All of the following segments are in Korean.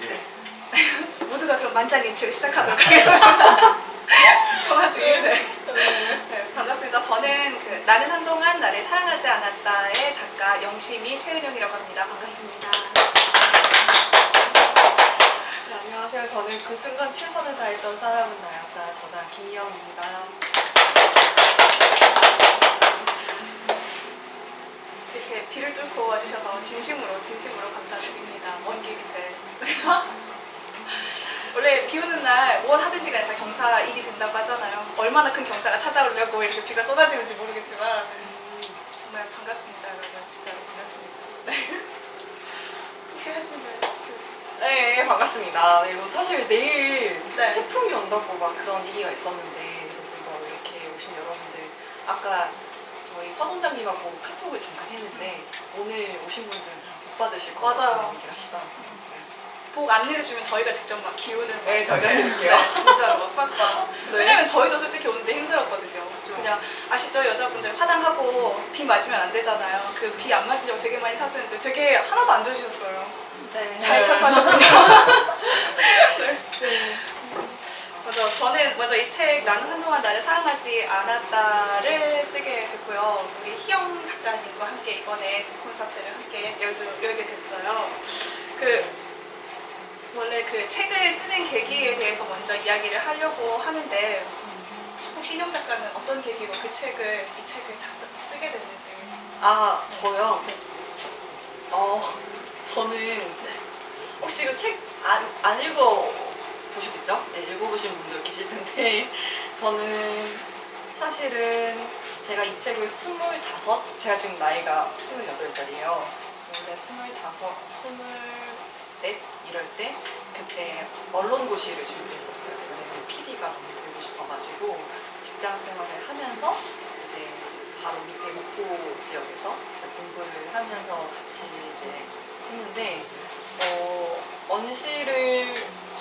네. 모두가 그럼 만장일치로 시작하도록 하겠습니다. 평화주의. 네, 반갑습니다. 저는 그 나는 한동안 나를 사랑하지 않았다의 작가 영심이 최은영이라고 합니다. 반갑습니다. 네, 안녕하세요. 저는 그 순간 최선을 다했던 사람은 나였다 저자 김희영입니다. 이렇게 비를 뚫고 와주셔서 진심으로 감사드립니다. 먼 길인데. 원래 비 오는 날 뭘 하든지 간에 다 경사 일이 된다고 하잖아요. 얼마나 큰 경사가 찾아오려고 이렇게 비가 쏟아지는지 모르겠지만 정말 반갑습니다. 여러분 진짜로 반갑습니다. 네. 혹시 하시는 거예요? 네, 반갑습니다. 네, 사실 내일 네. 태풍이 온다고 막 그런 얘기가 있었는데 그래서 이렇게 오신 여러분들 아까 저희 서선장님하고 카톡을 잠깐 했는데 오늘 오신 분들은 다 복 받으실 거라고 맞아요. 얘기를 하시더라고요. 복 안 내려주면 저희가 직접 막 기운을 네, 저희가 네, 드릴게요. 네, 진짜로 막 빡빡. 네. 왜냐면 저희도 솔직히 오는데 힘들었거든요. 그냥 아시죠? 여자분들 화장하고 비 맞으면 안 되잖아요. 그 비 안 맞으려고 되게 많이 사주는데 되게 하나도 안 져주셨어요. 네. 잘 사수하셨군요. 네. 맞아. 저는 먼저 이 책 나는 한동안 나를 사랑하지 않았다를 쓰게 됐고요. 우리 희영 작가님과 함께 이번에 콘서트를 함께 열게 됐어요. 원래 그 책을 쓰는 계기에 대해서 먼저 이야기를 하려고 하는데 혹시 희영 작가는 어떤 계기로 이 책을 쓰게 됐는지. 아, 저요? 저는 혹시 이거 책 안 읽어보셨겠죠? 네, 읽어보신 분들 계실 텐데 저는 사실은 제가 이 책을 25, 제가 지금 나이가 28살이에요. 원래 25, 24 이럴 때 그때 언론고시를 준비했었어요. 왜냐면 PD가 너무 되고 싶어가지고 직장 생활을 하면서 이제 바로 밑에 목포 지역에서 공부를 하면서 같이 이제 했는데 언시를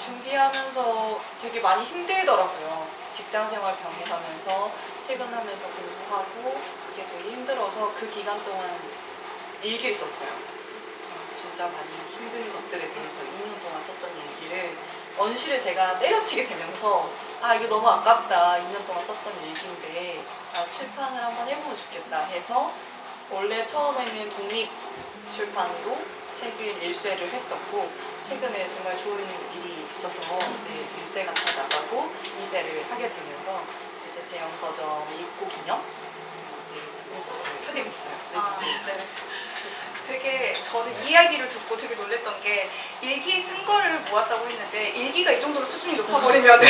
준비하면서 되게 많이 힘들더라고요. 직장 생활 병행하면서 퇴근하면서 공부하고 그게 되게 힘들어서 그 기간 동안 일기를 썼어요. 진짜 많이 힘든 것들에 대해서 2년 동안 썼던 일기를 언시를 제가 때려치게 되면서 이거 너무 아깝다. 2년 동안 썼던 일기인데 출판을 한번 해보면 좋겠다 해서 원래 처음에는 독립 출판으로 책을 일쇄를 했었고 최근에 정말 좋은 일이 있어서 1쇄 같은 나가고 2쇄를 하게 되면서 이제 대형 서점 입고 기념 이제 콘서트를 하게 됐어요. 네. 되게 저는 이야기를 듣고 되게 놀랬던 게 일기 쓴 거를 모았다고 했는데 일기가 이 정도로 수준이 높아버리면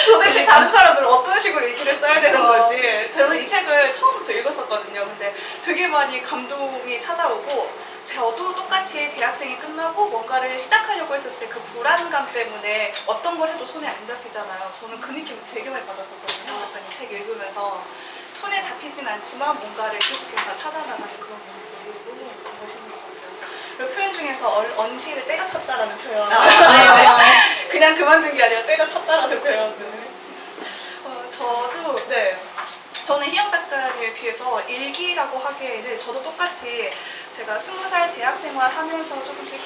도대체 다른 사람들은 어떤 식으로 일기를 써야 되는 건지. 저는 이 책을 처음부터 읽었었거든요. 근데 되게 많이 감동이 찾아오고 저도 똑같이 대학생이 끝나고 뭔가를 시작하려고 했었을 때 그 불안감 때문에 어떤 걸 해도 손에 안 잡히잖아요. 저는 그 느낌을 되게 많이 받았었거든요. 약간 이 책 읽으면서 손에 잡히진 않지만 뭔가를 계속해서 찾아나가는 그런 모습들이 너무 멋있는 것 같아요. 그리고 표현 중에서 언시를 때려쳤다라는 표현. 그냥 그만둔 게 아니라 때려쳤다라는 표현. 저는 희영 작가님에 비해서 일기라고 하기에는 저도 똑같이 제가 20살 대학 생활 하면서 조금씩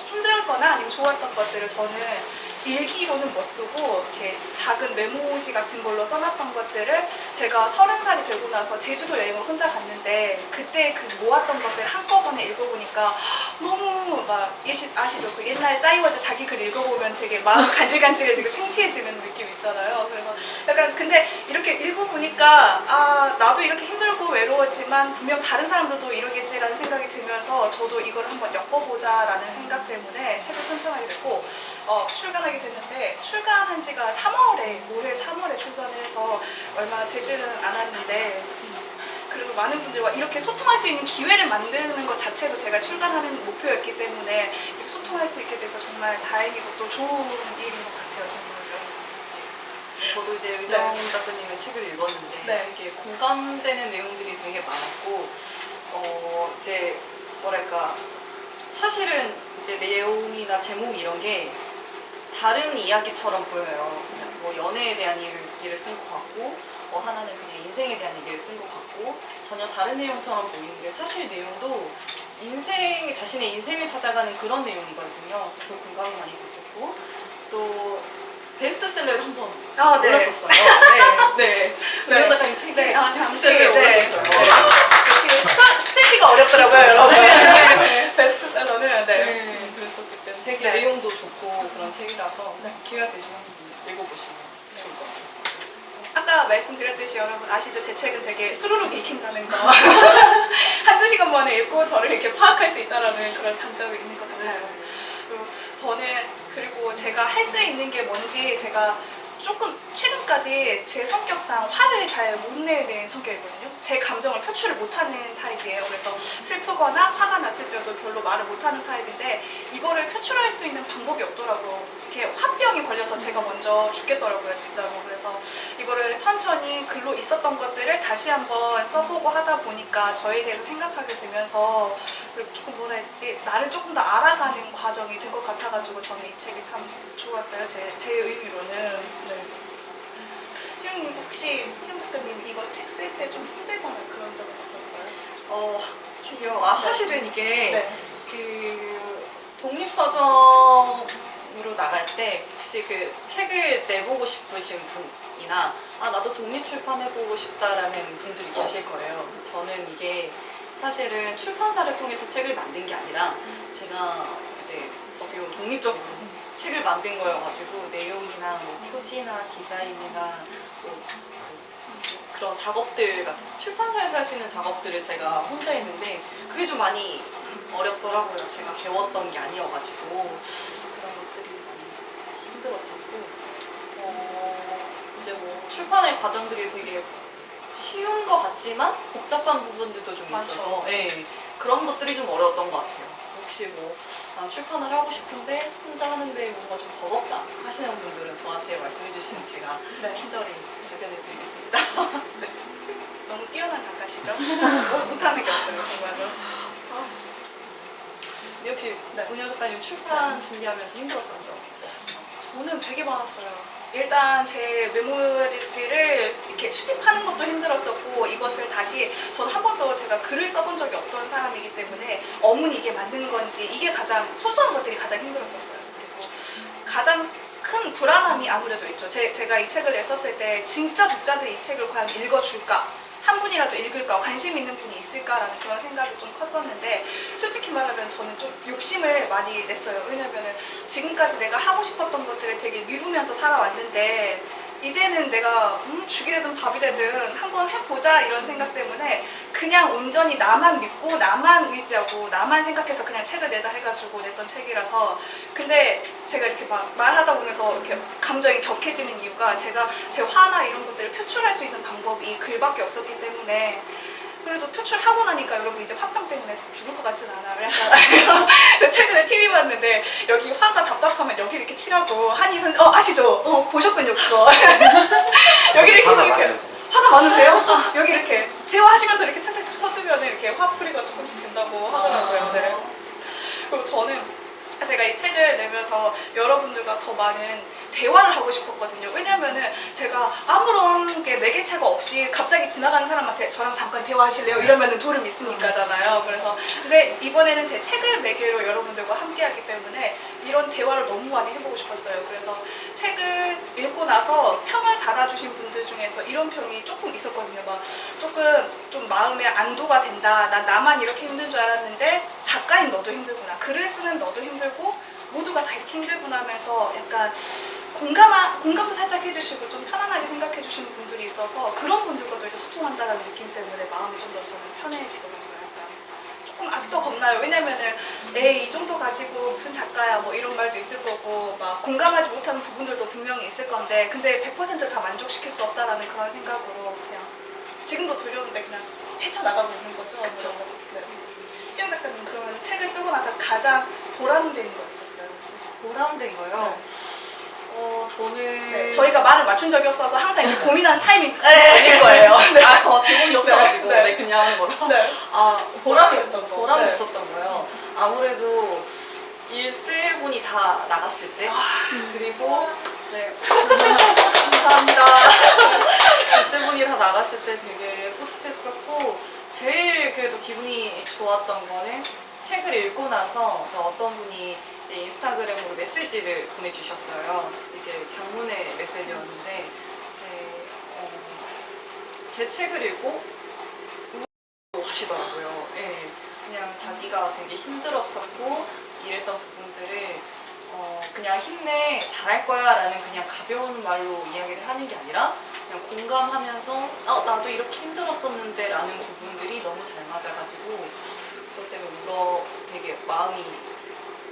힘들거나 아니면 좋았던 것들을 저는 일기로는 못 쓰고 이렇게 작은 메모지 같은 걸로 써놨던 것들을 제가 30살이 되고 나서 제주도 여행을 혼자 갔는데 그때 그 모았던 것들을 한꺼번에 읽어보니까 너무 막 아시죠? 그 옛날 싸이워즈 자기 글 읽어보면 되게 마음 간질간질해지고 창피해지는 느낌 있잖아요. 그래서 약간 근데 이렇게 읽어보니까 나도 이렇게 힘들고 외로웠지만 분명 다른 사람들도 이러겠지라는 생각이 들면서 저도 이걸 한번 엮어보자라는 생각 때문에 책을 편찬하게 됐고 출간하게 됐는데 출간한 지가 올해 3월에 출간을 해서 얼마 되지는 않았는데 그리고 많은 분들과 이렇게 소통할 수 있는 기회를 만드는 것 자체도 제가 출간하는 목표였기 때문에 이렇게 소통할 수 있게 돼서 정말 다행이고 또 좋은 일인 것 같아요. 저도 이제 은영 작가님의 책을 읽었는데 이게 공감되는 내용들이 되게 많았고 이제 뭐랄까 사실은 이제 내용이나 제목 이런 게 다른 이야기처럼 보여요. 뭐 연애에 대한 얘기를 쓴 것 같고 하나는 그냥 인생에 대한 얘기를 쓴 것 같고 전혀 다른 내용처럼 보이는데 사실 내용도 자신의 인생을 찾아가는 그런 내용이거든요. 그래서 공감이 많이 됐었고, 또 베스트셀러에 한번 네. 올랐었어요. 네. 우영 작가님 책이 잠시 베스트셀러에 올랐었어요. 역시 스테이지가 어렵더라고요, 여러분. 베스트셀러는 그랬었기 때문에 되게 네. 내용도 좋고 그런 책이라서 기회가 되시면 읽어보시면 좋을 것 같아요. 아까 말씀드렸듯이 여러분 아시죠? 제 책은 되게 수루룩 읽힌다는 거. 한두 시간 만에 읽고 저를 이렇게 파악할 수 있다는 그런 장점이 있는 것 같아요. 그리고 그리고 제가 할 수 있는 게 뭔지 제가 조금 최근까지 제 성격상 화를 잘 못 내는 성격이거든요. 제 감정을 표출을 못하는 타입이에요. 그래서 슬프거나 화가 났을 때도 별로 말을 못하는 타입인데 이거를 표출할 수 있는 방법이 없더라고요. 이렇게 화병이 걸려서 제가 먼저 죽겠더라고요, 진짜로. 그래서 이거를 천천히 글로 있었던 것들을 다시 한번 써보고 하다 보니까 저에 대해서 생각하게 되면서 그리고 조금 뭐라 해야 되지? 나를 조금 더 알아가는 과정이 된 것 같아가지고 저는 이 책이 참 좋았어요. 제 의미로는. 희영님 혹시 희영 작가님 이거 책 쓸 때 좀 힘들거나 그런 적은 없었어요? 책이요. 사실은 이게 네. 그 독립서점으로 나갈 때 혹시 그 책을 내보고 싶으신 분이나 나도 독립출판해보고 싶다라는 분들이 계실 거예요. 저는 이게 사실은 출판사를 통해서 책을 만든 게 아니라 제가 이제 어떻게 보면 독립적으로 책을 만든 거여가지고 내용이나 뭐 표지나 디자인이나 뭐 그런 작업들 같은 출판사에서 할 수 있는 작업들을 제가 혼자 했는데 그게 좀 많이 어렵더라고요. 제가 배웠던 게 아니어가지고 그런 것들이 많이 힘들었었고 이제 뭐 출판의 과정들이 되게 쉬운 것 같지만 복잡한 부분들도 좀 있어서 그런 것들이 좀 어려웠던 것 같아요. 혹시 뭐 출판을 하고 싶은데 혼자 하는데 뭔가 좀 버겁다 하시는 분들은 저한테 말씀해 주시면 제가 친절히 답변해 드리겠습니다. 너무 뛰어난 작가시죠? 못하는 게 없어요, 정말로. 혹시 문효 작가님 출판 준비하면서 힘들었던 점 없으세요? 저는 되게 많았어요. 일단 제 메모리지를 이렇게 수집하는 것도 힘들었었고 이것을 다시 저는 한 번도 제가 글을 써본 적이 없던 사람이기 때문에 어문이 이게 맞는 건지 이게 가장 소소한 것들이 가장 힘들었었어요. 그리고 가장 큰 불안함이 아무래도 있죠. 제가 이 책을 냈었을 때 진짜 독자들이 이 책을 과연 읽어줄까? 한 분이라도 읽을까? 관심 있는 분이 있을까라는 그런 생각이 좀 컸었는데 솔직히 말하면 저는 좀 욕심을 많이 냈어요. 왜냐면은 지금까지 내가 하고 싶었던 것들을 되게 미루면서 살아왔는데 이제는 내가 죽이 되든 밥이 되든 한번 해보자 이런 생각 때문에 그냥 온전히 나만 믿고 나만 의지하고 나만 생각해서 그냥 책을 내자 해가지고 냈던 책이라서 근데 제가 이렇게 막 말하다 보면서 이렇게 감정이 격해지는 이유가 제가 제 화나 이런 것들을 표출할 수 있는 방법이 글밖에 없었기 때문에 그래도 표출하고 나니까 여러분 이제 화병 때문에 죽을 것 같진 않아요. 약간 최근에 TV 봤는데 여기 화가 답답하면 여기 이렇게 칠하고 한의 선생 아시죠? 보셨군요 그거. 여기 이렇게 화가 많으세요? 여기 이렇게 대화하시면서 이렇게 착착착 서주면 이렇게 화 풀이가 조금씩 된다고 하더라고요. 네. 그리고 저는 제가 이 책을 내면서 여러분들과 더 많은 대화를 하고 싶었거든요. 왜냐면은 제가 아무런 게 매개체가 없이 갑자기 지나가는 사람한테 저랑 잠깐 대화하실래요? 이러면은 도를 믿습니까잖아요. 그래서 근데 이번에는 제 책을 매개로 여러분들과 함께 하기 때문에 이런 대화를 너무 많이 해보고 싶었어요. 그래서 책을 읽고 나서 평을 달아주신 분들 중에서 이런 평이 조금 있었거든요. 막 조금 좀 마음에 안도가 된다. 난 나만 이렇게 힘든 줄 알았는데 작가인 너도 힘들구나. 글을 쓰는 너도 힘들고 모두가 다 이렇게 힘들구나 하면서 약간 공감도 살짝 해주시고 좀 편안하게 생각해 주시는 분들이 있어서 그런 분들과도 이렇게 소통한다는 느낌 때문에 마음이 좀 더 저는 편해지더라고요. 약간 조금 아직도 겁나요. 왜냐면은 에이 이 정도 가지고 무슨 작가야 뭐 이런 말도 있을 거고 막 공감하지 못하는 부분들도 분명히 있을 건데 근데 100% 다 만족시킬 수 없다라는 그런 생각으로 그냥 지금도 두려운데 그냥 헤쳐나가고 있는 거죠. 그쵸. 네. 희영 작가님 그러면 책을 쓰고 나서 가장 보람된 거 있었어요? 보람된 거요? 저는 저희가 말을 맞춘 적이 없어서 항상 이렇게 고민하는 타이밍 걸릴 거예요. 네. 대본이 없어가지고 네. 그냥 하는 거라. 네. 보람이었던 거. 보람이 네. 있었던 거요. 아무래도 일수해본이 다 나갔을 때 그리고 감사합니다. 일수해본이 다 나갔을 때 되게 뿌듯했었고 제일 그래도 기분이 좋았던 거는 책을 읽고 나서 어떤 분이 이제 인스타그램으로 메시지를 보내주셨어요. 이제 장문의 메시지였는데 제 책을 읽고 우울하다고 하시더라고요. 예, 그냥 자기가 되게 힘들었었고 이랬던 부분들을 그냥 힘내, 잘할 거야 라는 그냥 가벼운 말로 이야기를 하는 게 아니라 그냥 공감하면서 나도 이렇게 힘들었었는데 라는 부분들이 너무 잘 맞아가지고 그것 때문에 되게 마음이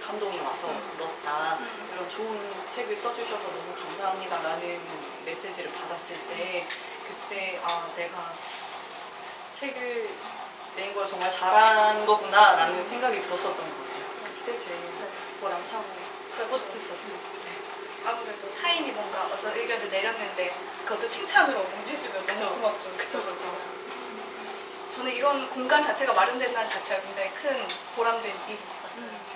감동이 와서 울었다. 이런 좋은 책을 써주셔서 너무 감사합니다 라는 메시지를 받았을 때 그때 내가 책을 낸 걸 정말 잘한 거구나 라는 생각이 들었었던 것 같아요. 그때 제일 보람차고 뿌듯했었죠. 아무래도 타인이 뭔가 어떤 의견을 내렸는데 그것도 칭찬으로 해주면 너무 고맙죠. 그쵸. 저는 이런 공간 자체가 마련된다는 자체가 굉장히 큰 보람된 일인 것 같아요.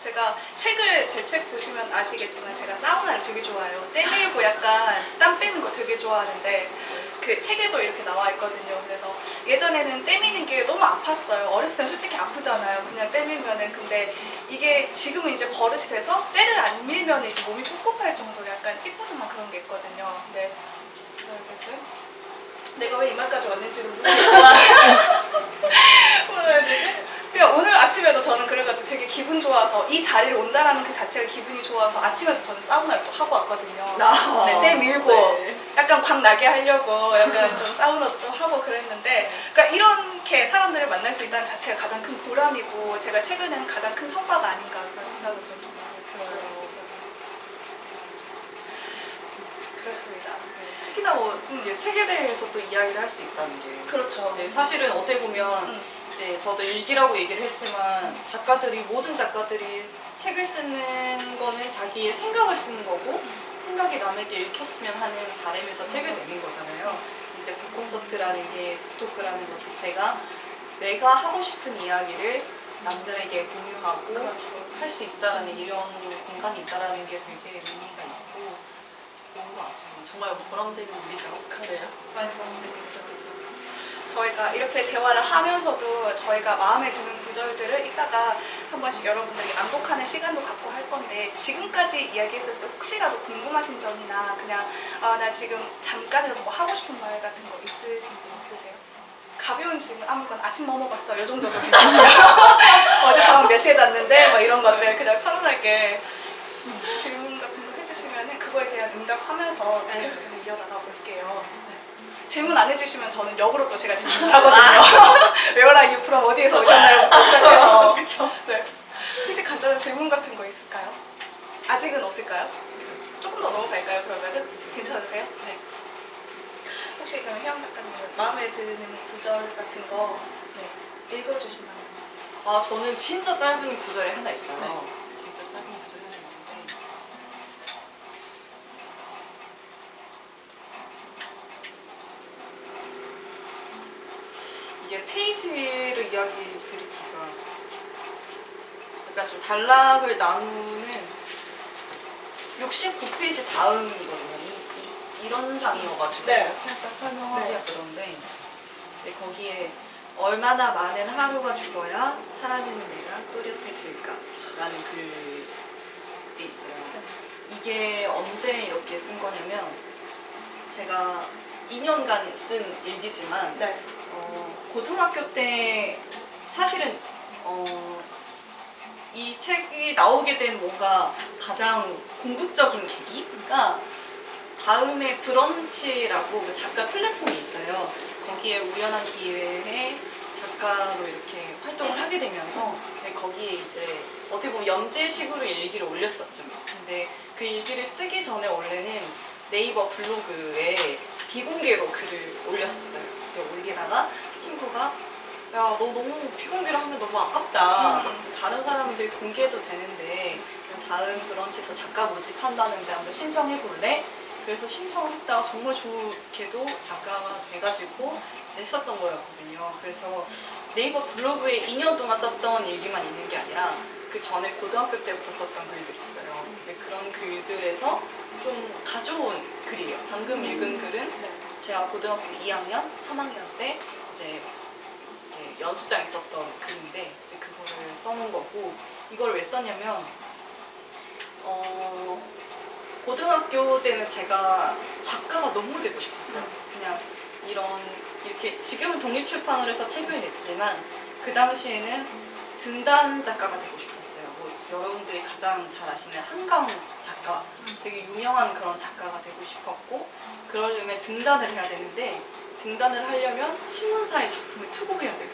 제가 제 책 보시면 아시겠지만 제가 사우나를 되게 좋아해요. 때 밀고 약간 땀 빼는 거 되게 좋아하는데 그 책에도 이렇게 나와 있거든요. 그래서 예전에는 때 미는 게 너무 아팠어요. 어렸을 땐 솔직히 아프잖아요. 그냥 때 밀면은. 근데 이게 지금은 이제 버릇이 돼서 때를 안 밀면 이제 몸이 꿉꿉할 정도로 약간 찌뿌둥한 그런 게 있거든요. 근데 내가 왜 이 말까지 왔는지는 모르겠지만 뭐라 해야 되지? 그냥 오늘 아침에도 저는 그래가지고 되게 기분 좋아서 이 자리를 온다라는 그 자체가 기분이 좋아서 아침에도 저는 사우나를 또 하고 왔거든요. 네, 때 밀고 네. 약간 광 나게 하려고 약간 좀 사우나도 좀 하고 그랬는데 그러니까 이렇게 사람들을 만날 수 있다는 자체가 가장 큰 보람이고 제가 최근에는 가장 큰 성과가 아닌가 그런 생각이 좀 많이 들어요. 진짜. 그렇습니다. 특히나 이게 책에 대해서 또 이야기를 할 수 있다는 게 그렇죠. 사실은 어떻게 보면 이제 저도 일기라고 얘기를 했지만 모든 작가들이 책을 쓰는 거는 자기의 생각을 쓰는 거고 생각이 남에게 읽혔으면 하는 바람에서 책을 내는 거잖아요. 이제 북콘서트라는 게 북토크라는 것 자체가 내가 하고 싶은 이야기를 남들에게 공유하고 그렇죠. 할 수 있다라는 이런 공간이 있다라는 게 되게 의미가 있고 좋은 것 같아요. 정말 보람되는 일이죠. 그렇죠. 많이 보람되는 일이죠. 저희가 이렇게 대화를 하면서도 저희가 마음에 드는 구절들을 이따가 한 번씩 여러분들이 낭독하는 시간도 갖고 할 건데 지금까지 이야기했을 때 혹시라도 궁금하신 점이나 그냥 나 지금 잠깐이라도 뭐 하고 싶은 말 같은 거 있으신 분 있으세요? 가벼운 질문 아무거나 아침 뭐 먹었어? 이 정도도 괜찮아요. 어젯밤 몇 시에 잤는데 뭐 이런 것들 그냥 편안하게 질문 같은 거 해주시면 그거에 대한 응답하면서 계속해서 이어나가 볼게요. 질문 안 해주시면 저는 역으로 또 제가 질문을 하거든요. 웨어라 유 프롬 어디에서 오셨나요?부터 시작해서. 그렇죠. 네. 혹시 간단한 질문 같은 거 있을까요? 아직은 없을까요? 조금 더 넘어갈까요? 그러면은 괜찮으세요? 네. 혹시 그럼 혜영 작가님은 마음에 드는 구절 같은 거 읽어주시면. 저는 진짜 짧은 구절이 하나 있어요. 진짜 짧은 구절이 하나 있는데 이게 페이지를 이야기 드리기가 약간 좀 단락을 나누는 69페이지 다음이거든요. 이런 장이어가지고 살짝 설명하기가 그런데 이제 거기에 얼마나 많은 하루가 죽어야 사라지는 내가 또렷해질까 라는 글이 있어요. 이게 언제 이렇게 쓴 거냐면 제가 2년간 쓴 일기지만 고등학교 때 사실은 이 책이 나오게 된 뭔가 가장 궁극적인 계기가 다음에 브런치라고 그 작가 플랫폼이 있어요. 거기에 우연한 기회에 작가로 이렇게 활동을 하게 되면서 거기에 이제 어떻게 보면 연재식으로 일기를 올렸었죠. 근데 그 일기를 쓰기 전에 원래는 네이버 블로그에 비공개로 글을 올렸었어요. 올리다가 친구가 야, 너 너무 비공개로 하면 너무 아깝다. 다른 사람들 공개해도 되는데 다음 브런치에서 작가 모집한다는데 한번 신청해볼래? 그래서 신청을 했다가 정말 좋게도 작가가 돼가지고 이제 했었던 거였거든요. 그래서 네이버 블로그에 2년 동안 썼던 일기만 있는 게 아니라 그 전에 고등학교 때부터 썼던 글들이 있어요. 근데 그런 글들에서 좀 가져온 글이에요. 방금 읽은 글은 제가 고등학교 2학년, 3학년 때 이제 연습장에 있었던 글인데 이제 그거를 써놓은 거고 이걸 왜 썼냐면 고등학교 때는 제가 작가가 너무 되고 싶었어요. 그냥 이렇게 지금은 독립출판을 해서 책을 냈지만 그 당시에는 등단 작가가 되고 싶었어요. 뭐 여러분들이 가장 잘 아시는 한강 작가, 되게 유명한 그런 작가가 되고 싶었고 그러려면 등단을 해야 되는데 등단을 하려면 신문사의 작품을 투고해야 되고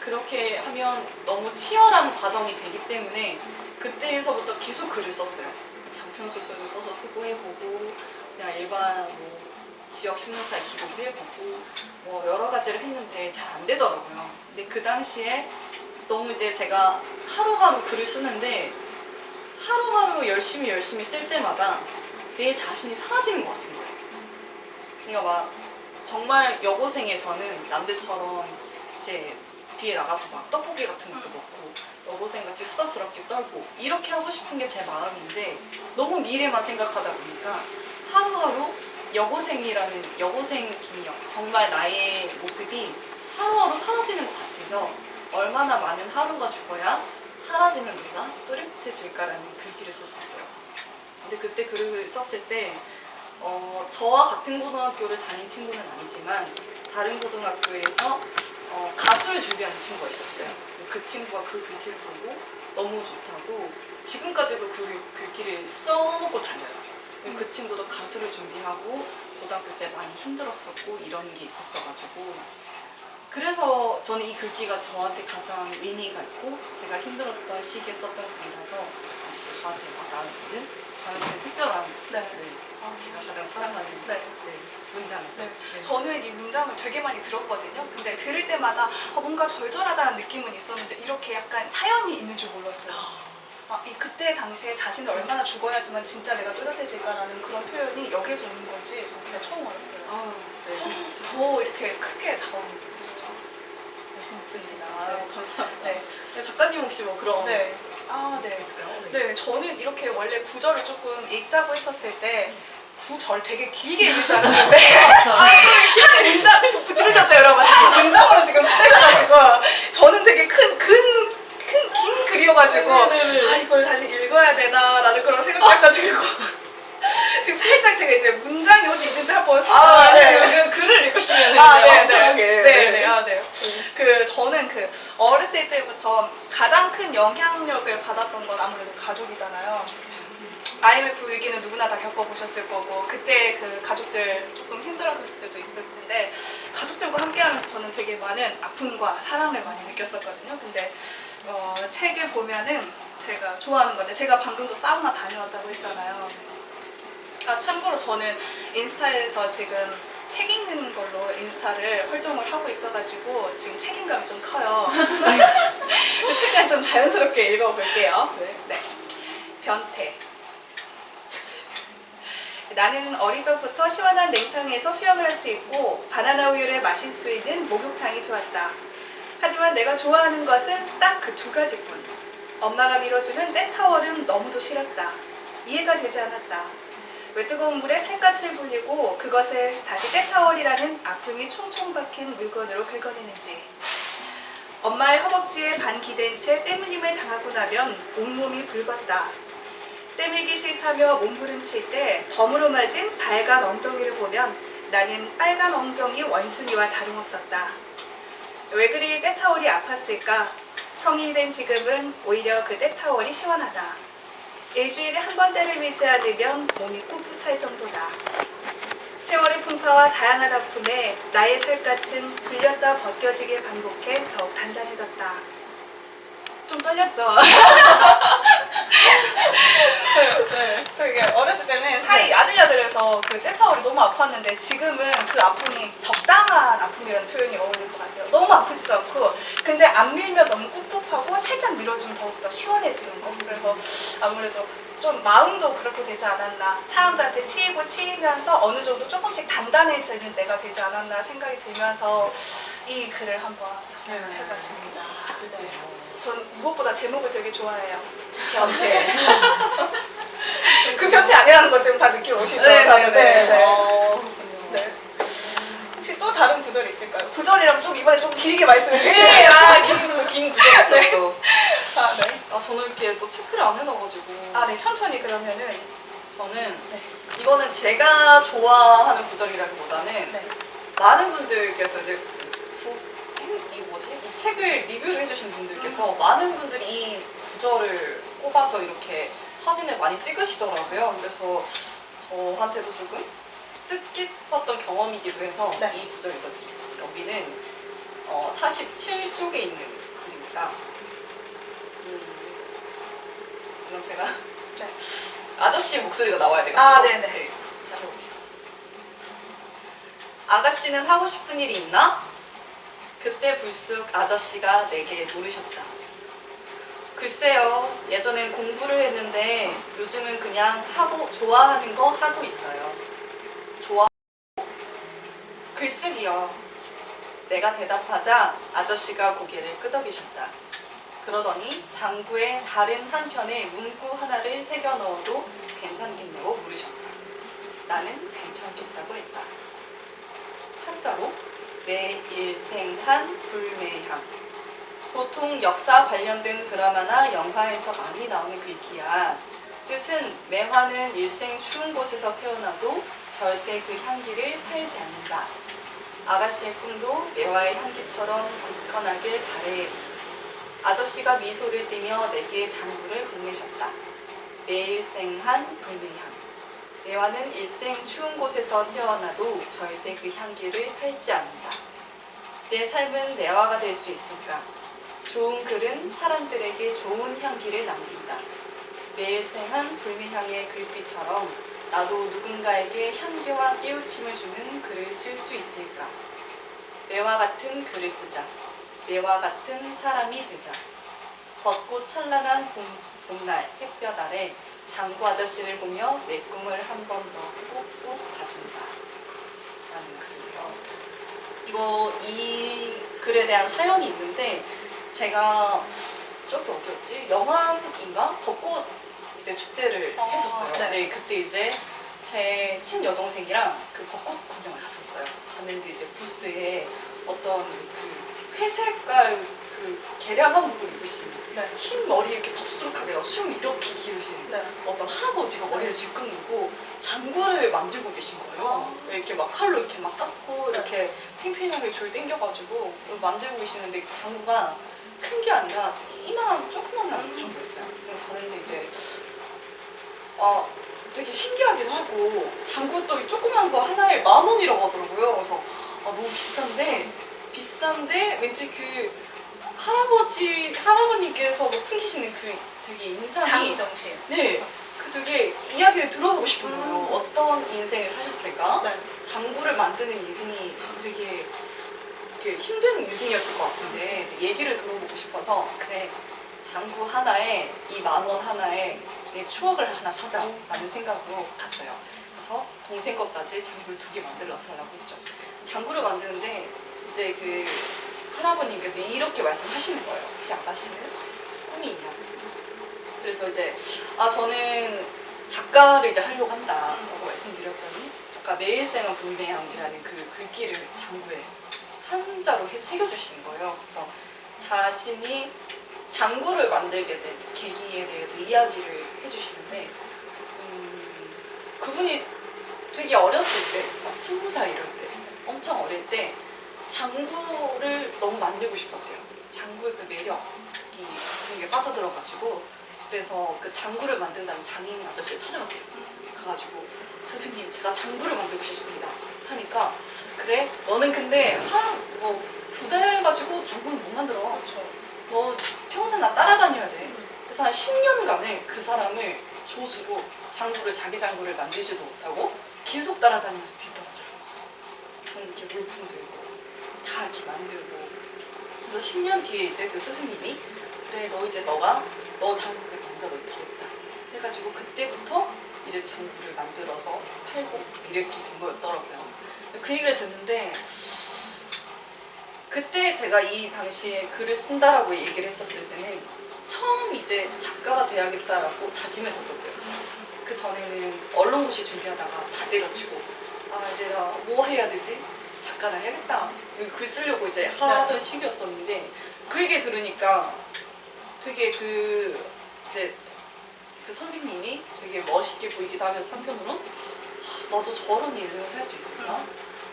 그렇게 하면 너무 치열한 과정이 되기 때문에 그때에서부터 계속 글을 썼어요. 장편 소설을 써서 투고해보고 그냥 일반 뭐 지역 신문사에 기고를 해보고 뭐 여러 가지를 했는데 잘 안 되더라고요. 근데 그 당시에 너무 이제 제가 하루하루 글을 쓰는데 하루하루 열심히 쓸 때마다 내 자신이 사라지는 것 같은 거예요. 그러니까 막 정말 여고생의 저는 남들처럼 이제 뒤에 나가서 막 떡볶이 같은 것도 먹고 여고생같이 수다스럽게 떨고 이렇게 하고 싶은 게 제 마음인데 너무 미래만 생각하다 보니까 하루하루 여고생 김이영 정말 나의 모습이 하루하루 사라지는 것 같아서 얼마나 많은 하루가 죽어야 사라지는 내가 또렷해질까라는 글귀를 썼었어요. 근데 그때 글을 썼을 때 저와 같은 고등학교를 다닌 친구는 아니지만 다른 고등학교에서 가수를 준비하는 친구가 있었어요. 그 친구가 그 글귀를 보고 너무 좋다고 지금까지도 그 글귀를 써놓고 다녀요. 그 친구도 가수를 준비하고 고등학교 때 많이 힘들었었고 이런 게 있었어가지고 그래서 저는 이 글귀가 저한테 가장 의미가 있고 제가 힘들었던 시기에 썼던 글이라서 아직도 저한테 와닿는 저한테 특별한 제가 가장 사랑하는 문장이에요. 네. 저는 이 문장을 되게 많이 들었거든요. 근데 들을 때마다 뭔가 절절하다는 느낌은 있었는데 이렇게 약간 사연이 있는 줄 몰랐어요. 이 그때 당시에 자신을 얼마나 죽어야지만 진짜 내가 또렷해질까라는 그런 표현이 여기에서 오는 건지 저 진짜 처음 알았어요. 더 이렇게 크게 다가오는 게 진짜 멋있습니다. 감사합니다. 네. 작가님 혹시 뭐 그런 네. 있을까요? 네, 저는 이렇게 원래 구절을 조금 읽자고 했었을 때 구절 되게 길게 읽을 줄 알았는데 한 문장 들으셨죠 여러분? 한 문장으로 지금 끝내셔가지고 저는 되게 긴 글이어가지고 이걸 다시 읽어야 되나라는 그런 생각이 약간 들고 지금 살짝 제가 이제 문장이 어디 있는지 한번 글을 읽으시면 저는 어렸을 때부터 가장 큰 영향력을 받았던 건 아무래도 가족이잖아요. IMF 위기는 누구나 다 겪어보셨을 거고 그때 그 가족들 조금 힘들었을 때도 있을 텐데 가족들과 함께하면서 저는 되게 많은 아픔과 사랑을 많이 느꼈었거든요. 근데 책에 보면은 제가 좋아하는 건데 제가 방금도 사우나 다녀왔다고 했잖아요. 참고로 저는 인스타에서 지금 책 읽는 걸로 인스타를 활동을 하고 있어가지고 지금 책임감이 좀 커요. 최대한 좀 자연스럽게 읽어볼게요. 네. 변태. 나는 어릴 적부터 시원한 냉탕에서 수영을 할 수 있고 바나나 우유를 마실 수 있는 목욕탕이 좋았다. 하지만 내가 좋아하는 것은 딱 그 두 가지뿐. 엄마가 밀어주는 때타월은 너무도 싫었다. 이해가 되지 않았다. 왜 뜨거운 물에 살갗을 불리고 그것을 다시 때타월이라는 아픔이 총총 박힌 물건으로 긁어내는지. 엄마의 허벅지에 반기댄 채 땀흘림을 당하고 나면 온몸이 붉었다. 떼밀기 싫다며 몸부림칠 때 덤으로 맞은 빨간 엉덩이를 보면 나는 빨간 엉덩이 원숭이와 다름없었다. 왜 그리 때타월이 아팠을까? 성인이 된 지금은 오히려 그 때타월이 시원하다. 일주일에 한 번 때를 밀지 않으면 몸이 꿉꿉할 정도다. 세월의 풍파와 다양한 아픔에 나의 살갗은 불렸다 벗겨지길 반복해 더욱 단단해졌다. 좀 떨렸죠? 되게 어렸을 때는 살이 야들야들해서 그 때타월이 너무 아팠는데 지금은 그 아픔이 적당한 아픔이라는 표현이 어울릴 것 같아요. 너무 아프지도 않고 근데 안 밀면 너무 꿉꿉하고 살짝 밀어주면 더욱더 시원해지는 거. 그래서 아무래도 좀 마음도 그렇게 되지 않았나. 사람들한테 치이면서 어느 정도 조금씩 단단해지는 내가 되지 않았나 생각이 들면서 이 글을 한번 작성을 해봤습니다. 전 무엇보다 제목을 되게 좋아해요. 변태. 그 변태 아니라는 거 지금 다 느끼고 오시죠? 네. 혹시 또 다른 구절이 있을까요? 구절이라면 좀 이번에 좀 길게 말씀해 주시면. 네, 긴 구절 있죠 네. 또. 아, 네. 저는 이렇게 또 체크를 안 해놔가지고. 아, 네. 천천히 그러면은. 저는 네. 이거는 제가 좋아하는 구절이라기보다는 네. 많은 분들께서 이제 이거 뭐지? 이 책을 리뷰를 해주신 분들께서 많은 분들이 이 구절을 꼽아서 이렇게 사진을 많이 찍으시더라고요. 그래서 저한테도 조금 뜻깊었던 경험이기도 해서 네. 이 구절 읽어드리겠습니다. 여기는 47쪽에 있는 글입니다. 이건 제가 네. 아저씨 목소리가 나와야 돼가지고. 아, 네네. 네, 잘 해볼게요. 아가씨는 하고 싶은 일이 있나? 그때 불쑥 아저씨가 내게 물으셨다. 글쎄요, 예전엔 공부를 했는데 요즘은 그냥 하고 좋아하는 거 하고 있어요. 좋아? 글쓰기요. 내가 대답하자 아저씨가 고개를 끄덕이셨다. 그러더니 장구의 다른 한편에 문구 하나를 새겨 넣어도 괜찮겠냐고 물으셨다. 나는 괜찮겠다고 했다. 한자로 매일생한 불매향. 보통 역사 관련된 드라마나 영화에서 많이 나오는 글귀야. 뜻은 매화는 일생 추운 곳에서 태어나도 절대 그 향기를 팔지 않는다. 아가씨의 꿈도 매화의 향기처럼 굳건하길 바래. 아저씨가 미소를 띠며 내게 장구를 건네셨다. 매일생한 불매향. 매화는 일생 추운 곳에서 태어나도 절대 그 향기를 팔지 않는다. 내 삶은 매화가 될 수 있을까? 좋은 글은 사람들에게 좋은 향기를 남긴다. 매일생한 불매향의 글귀처럼 나도 누군가에게 향기와 깨우침을 주는 글을 쓸 수 있을까? 매화 같은 글을 쓰자. 매화 같은 사람이 되자. 벚꽃 찬란한 봄날 햇볕 아래 장구 아저씨를 보며 내 꿈을 한 번 더 꾹꾹 다진다. 라는 글이에요. 이 글에 대한 사연이 있는데 제가 저기 어디였지? 영암인가? 벚꽃 이제 축제를 했었어요. 네. 네, 그때 이제 제 친여동생이랑 그 벚꽃 구경을 갔었어요. 갔는데 이제 부스에 어떤 그 회색깔 그 개량 한복을 입으신 네. 흰 머리 이렇게 덥수룩하게 숨 이렇게 기우신 네. 어떤 할아버지가 머리를 질끈 묶고 장구를 만들고 계신 거예요. 이렇게 막 칼로 이렇게 막 깎고 이렇게 팽팽하게 줄 당겨가지고 만들고 계시는데 장구가 큰 게 아니라 이만한 조그만한 장구였어요. 가는데 이제 되게 신기하기도 하고 장구 또 조그만 거 하나에 10,000원이라고 하더라고요. 그래서 너무 비싼데 왠지 그 할아버님께서 풍기시는 그 되게 인상이 장정신. 네, 그 되게 이야기를 들어보고 싶은 거예요. 어떤 인생을 사셨을까? 네. 장구를 만드는 인생이 되게 힘든 인생이었을 것 같은데 얘기를 들어보고 싶어서 그래 장구 하나에 이 10,000원 하나에 내 추억을 하나 사자라는 생각으로 갔어요. 그래서 동생 것까지 장구를 2개 만들어 달라고 했죠. 장구를 만드는데 이제 그 할아버님께서 이렇게 말씀하시는 거예요. 혹시 아가씨는 꿈이 있냐고. 그래서 이제 저는 작가를 이제 하려고 한다라고 말씀드렸더니 아까 매일생한 불매향이라는 그 글귀를 장구에 한자로 새겨주시는 거예요. 그래서 자신이 장구를 만들게 된 계기에 대해서 이야기를 해주시는데 그분이 되게 어렸을 때, 막 20살 이럴 때, 엄청 어릴 때 장구를 너무 만들고 싶었대요. 장구의 그 매력이 되게 빠져들어가지고 그래서 그 장구를 만든다는 장인 아저씨를 찾아갔대요. 가가지고 스승님 제가 장구를 만들고 싶습니다 하니까 그래 너는 근데 뭐 2달 가지고 장구를 못 만들어. 너 평생 나 따라다녀야 돼. 그래서 한 10년간을 그 사람을 조수로 장구를 자기 장구를 만들지도 못하고 계속 따라다니면서 뒷바라지를 저는 이렇게 물품 들고 다 이렇게 만들고 그래서 10년 뒤에 이제 그 스승님이 그래 너 이제 너 장구를 만들어 이렇게 해가지고 그때부터 이제 장구를 만들어서 팔고 이렇게 된 거였더라고요. 그 얘기를 듣는데 그때 제가 이 당시에 글을 쓴다라고 얘기를 했었을 때는 처음 이제 작가가 돼야겠다라고 다짐했었던 때였어요. 그 전에는 언론고시 준비하다가 다 때려치고 이제 나 뭐 해야 되지? 작가를 해야겠다. 글 쓰려고 이제 하던 시기였었는데 그 얘기 들으니까 되게 이제 그 선생님이 되게 멋있게 보이기도 하면서 한편으로는 나도 저런 인생을 살 수 있을까?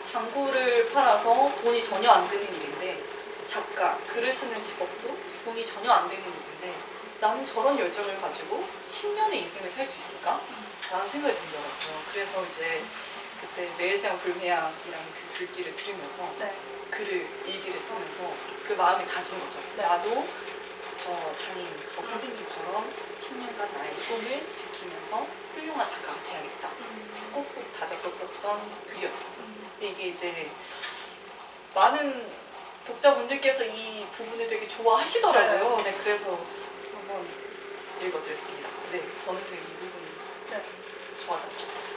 장구를 팔아서 돈이 전혀 안 드는 일인데 작가, 글을 쓰는 직업도 돈이 전혀 안 되는 일인데 나는 저런 열정을 가지고 10년의 인생을 살 수 있을까? 라는 생각이 들더라고요. 그래서 이제 그때 매일생활 불매양이라는 그 글귀를 들으면서 네. 일기를 쓰면서 그 마음을 가진 거죠. 네. 나도 저 장인, 저 선생님처럼 10년간 나의 꿈을 지키면서 훌륭한 작가가 돼야겠다. 꼭꼭 다졌었던 글이었어요. 근데 이게 이제 많은 독자분들께서 이 부분을 되게 좋아하시더라고요. 네, 그래서 한번 읽어드렸습니다. 네, 저는 되게 이 부분이 네. 좋았어요.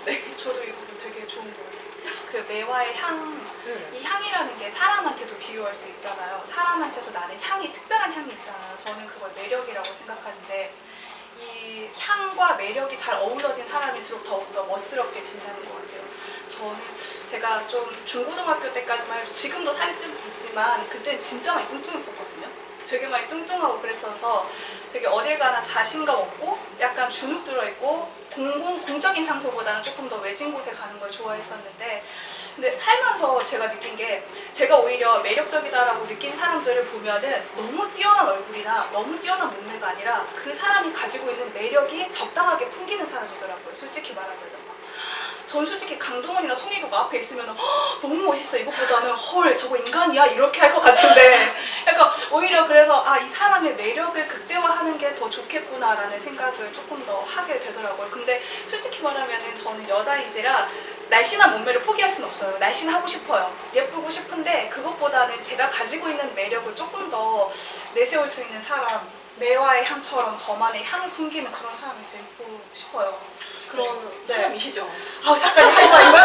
네. 저도 이 부분 되게 좋은 것 같아요. 그 매화의 향, 네. 이 향이라는 게 사람한테도 비유할 수 있잖아요. 사람한테서 나는 향이, 특별한 향이 있잖아요. 저는 그걸 매력이라고 생각하는데 이 향과 매력이 잘 어우러진 사람일수록 더욱더 멋스럽게 빛나는 것 같아요. 저는 제가 좀 중고등학교 때까지만 해도 지금도 살이 좀 있지만 그때 진짜 많이 뚱뚱했었거든요. 되게 많이 뚱뚱하고 그랬어서 되게 어딜 가나 자신감 없고 약간 주눅 들어있고 공적인 장소보다는 조금 더 외진 곳에 가는 걸 좋아했었는데 근데 살면서 제가 느낀 게 제가 오히려 매력적이다라고 느낀 사람들을 보면은 너무 뛰어난 얼굴이나 너무 뛰어난 몸매가 아니라 그 사람이 가지고 있는 매력이 적당하게 풍기는 사람이더라고요. 솔직히 말하자면. 전 솔직히 강동원이나 송혜교가 앞에 있으면 너무 멋있어 이것보다는 헐 저거 인간이야 이렇게 할 것 같은데 약간 오히려 그래서 이 사람의 매력을 극대화하는 게 더 좋겠구나라는 생각을 조금 더 하게 되더라고요. 근데 솔직히 말하면 저는 여자인지라 날씬한 몸매를 포기할 수는 없어요. 날씬하고 싶어요. 예쁘고 싶은데 그것보다는 제가 가지고 있는 매력을 조금 더 내세울 수 있는 사람, 매화의 향처럼 저만의 향을 풍기는 그런 사람이 되고 싶어요. 그런 사람이시죠? 작가님 하이파이브?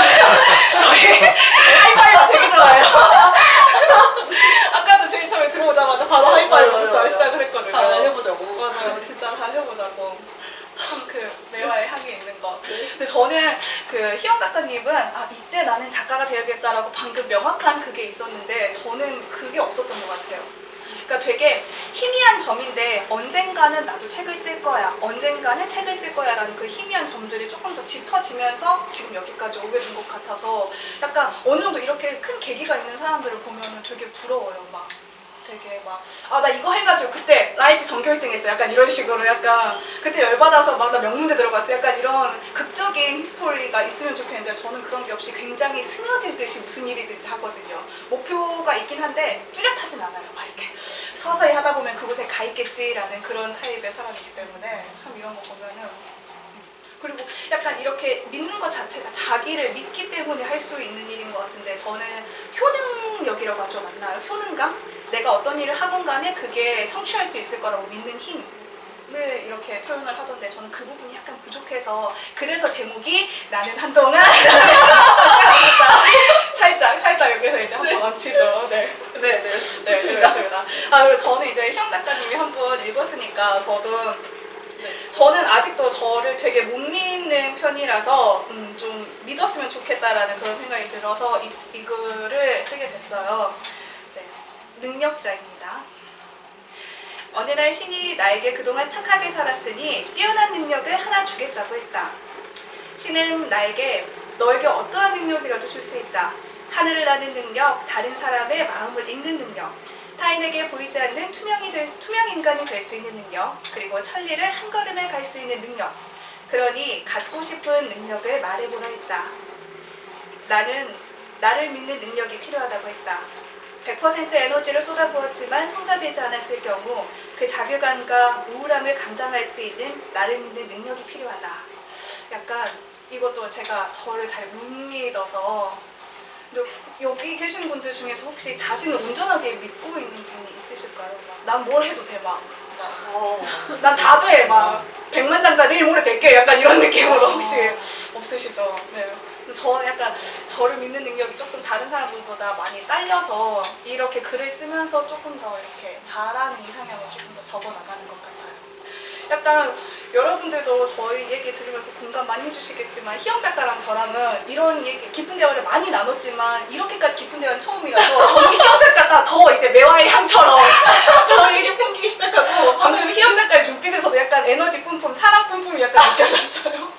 저희 하이파이브 되게 좋아해요. 아까도 제일 처음에 들어오자마자 바로 하이파이브부터 맞아요. 시작을 했거든요. 잘 해보자고. 맞아요. 진짜 잘 해보자고. 참 그 매화의 향이 있는 거. 근데 저는 그 희영 작가님은 이때 나는 작가가 되야겠다라고 방금 명확한 그게 있었는데 저는 그게 없었던 것 같아요. 그러니까 되게 희미한 점인데 언젠가는 나도 책을 쓸 거야, 언젠가는 책을 쓸 거야 라는 그 희미한 점들이 조금 더 짙어지면서 지금 여기까지 오게 된 것 같아서 약간 어느 정도 이렇게 큰 계기가 있는 사람들을 보면 되게 부러워요. 막 되게 막 나 이거 해가지고 그때 라이즈 전교 1등 했어 약간 이런 식으로 약간 그때 열받아서 막 나 명문대 들어갔어 약간 이런 극적인 히스토리가 있으면 좋겠는데 저는 그런 게 없이 굉장히 스며들듯이 무슨 일이든지 하거든요. 목표가 있긴 한데 뚜렷하진 않아요. 막 이렇게 서서히 하다 보면 그곳에 가 있겠지라는 그런 타입의 사람이기 때문에 참 이런 거 보면은 그리고 약간 이렇게 믿는 것 자체가 자기를 믿기 때문에 할 수 있는 일인 것 같은데 저는 효능력이라고 하죠. 맞나요? 효능감? 내가 어떤 일을 하건 간에 그게 성취할 수 있을 거라고 믿는 힘을 이렇게 표현을 하던데 저는 그 부분이 약간 부족해서 그래서 제목이 나는 한동안 살짝 여기서 이제 한번 얹히죠. 네. 좋습니다. 그리고 저는 이제 희영 작가님이 한 번 읽었으니까 저는 아직도 저를 되게 못 믿는 편이라서 좀 믿었으면 좋겠다라는 그런 생각이 들어서 이 글을 쓰게 됐어요. 네, 능력자입니다. 어느 날 신이 나에게 그동안 착하게 살았으니 뛰어난 능력을 하나 주겠다고 했다. 신은 나에게 너에게 어떠한 능력이라도 줄 수 있다. 하늘을 나는 능력, 다른 사람의 마음을 읽는 능력, 타인에게 보이지 않는 투명 인간이 될 수 있는 능력, 그리고 천리를 한 걸음에 갈 수 있는 능력. 그러니 갖고 싶은 능력을 말해보라 했다. 나는 나를 믿는 능력이 필요하다고 했다. 100% 에너지를 쏟아부었지만 성사되지 않았을 경우 그 자괴감과 우울함을 감당할 수 있는 나를 믿는 능력이 필요하다. 약간 이것도 제가 저를 잘 못 믿어서 근데 여기 계신 분들 중에서 혹시 자신을 온전하게 믿고 있는 분이 있으실까요? 난 뭘 해도 돼 막. 난 다 돼 막. 백만장자 내일 모레 될게 약간 이런 느낌으로 혹시 없으시죠? 네. 저는 약간 저를 믿는 능력이 조금 다른 사람들보다 많이 딸려서 이렇게 글을 쓰면서 조금 더 이렇게 바라는 이상향을 조금 더 적어 나가는 것 같아요. 약간 여러분들도 저희 얘기 들으면서 공감 많이 해주시겠지만 희영 작가랑 저랑은 이런 얘기 깊은 대화를 많이 나눴지만 이렇게까지 깊은 대화는 처음이라서 저는 희영 작가가 더 이제 매화의 향처럼 더 이렇게 풍기기 시작하고 방금 희영 작가의 눈빛에서도 약간 에너지 뿜뿜, 사랑 뿜뿜이 약간 느껴졌어요.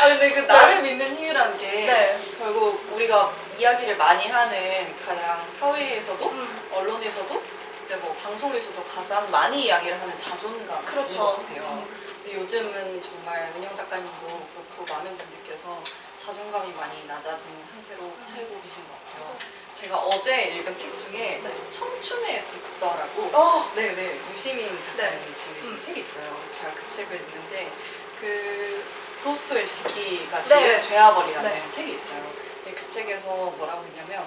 아 근데 그 나를 믿는 힘이라는 게 네. 결국 우리가 이야기를 많이 하는 가장 사회에서도 언론에서도 이제 뭐 방송에서도 가장 많이 이야기를 하는 자존감인 그렇죠. 것 같아요. 근데 요즘은 정말 은영 작가님도 그렇고 많은 분들께서 자존감이 많이 낮아진 상태로 살고 계신 것 같아요. 제가 어제 읽은 책 중에 청춘의 독서라고 네네 유시민 작가님이 지으신 책이 있어요. 제가 그 책을 읽는데 그 도스토옙스키가 지은 네. 죄와벌이라는 책이 있어요. 그 책에서 뭐라고 했냐면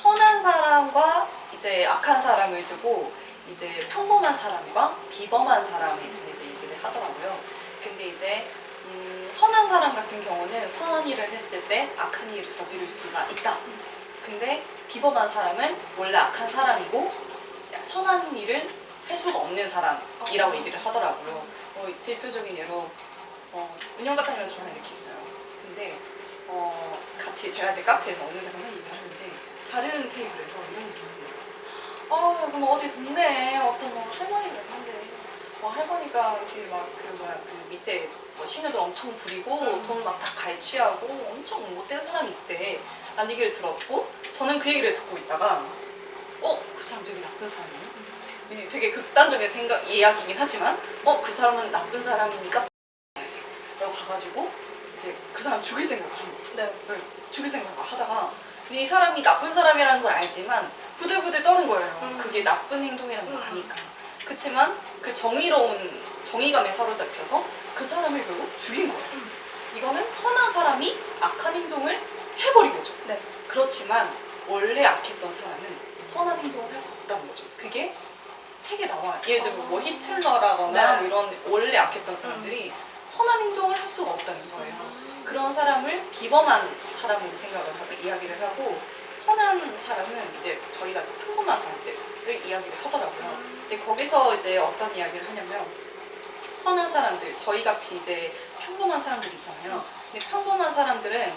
선한 사람과 이제 악한 사람을 두고 이제 평범한 사람과 비범한 사람에 대해서 얘기를 하더라고요. 근데 이제 선한 사람 같은 경우는 선한 일을 했을 때 악한 일을 저지를 수가 있다. 근데 비범한 사람은 원래 악한 사람이고 선한 일을 할 수가 없는 사람이라고 얘기를 하더라고요. 대표적인 예로 은영 작가님이랑 저랑 이렇게 있어요. 근데 같이 제가 이제 카페에서 어느 작가랑 얘기를 하는데 다른 테이블에서 이런 얘기를 해요. 그럼 어디 동네에 어떤 뭐 할머니가 있는데 할머니가 이렇게 막 그 밑에 뭐 신우들 엄청 부리고 돈 막 다 갈취하고 엄청 못된 사람이 있대. 난 얘기를 들었고 저는 그 얘기를 듣고 있다가 그 사람 되게 나쁜 사람이네. 되게 극단적인 이야기긴 하지만 그 사람은 나쁜 사람이니까 라고 가가지고 이제 그 사람 죽일 생각을 하는 거예요. 네. 죽일 생각을 하다가 이 사람이 나쁜 사람이라는 걸 알지만 부들부들 떠는 거예요. 그게 나쁜 행동이라는 걸 아니까. 그치만 그 정의감에 사로잡혀서 그 사람을 결국 죽인 거예요. 이거는 선한 사람이 악한 행동을 해버린 거죠. 네. 그렇지만 원래 악했던 사람은 선한 행동을 할 수 없다는 거죠. 그게 책에 나와. 예를 들면 뭐 히틀러라거나 뭐 이런 원래 악했던 사람들이 선한 행동을 할 수가 없다는 거예요. 그런 사람을 비범한 사람으로 생각을 하고 이야기를 하고 선한 사람은 이제 저희 같이 평범한 사람들을 이야기를 하더라고요. 근데 거기서 이제 어떤 이야기를 하냐면 선한 사람들, 저희 같이 이제 평범한 사람들 있잖아요. 근데 평범한 사람들은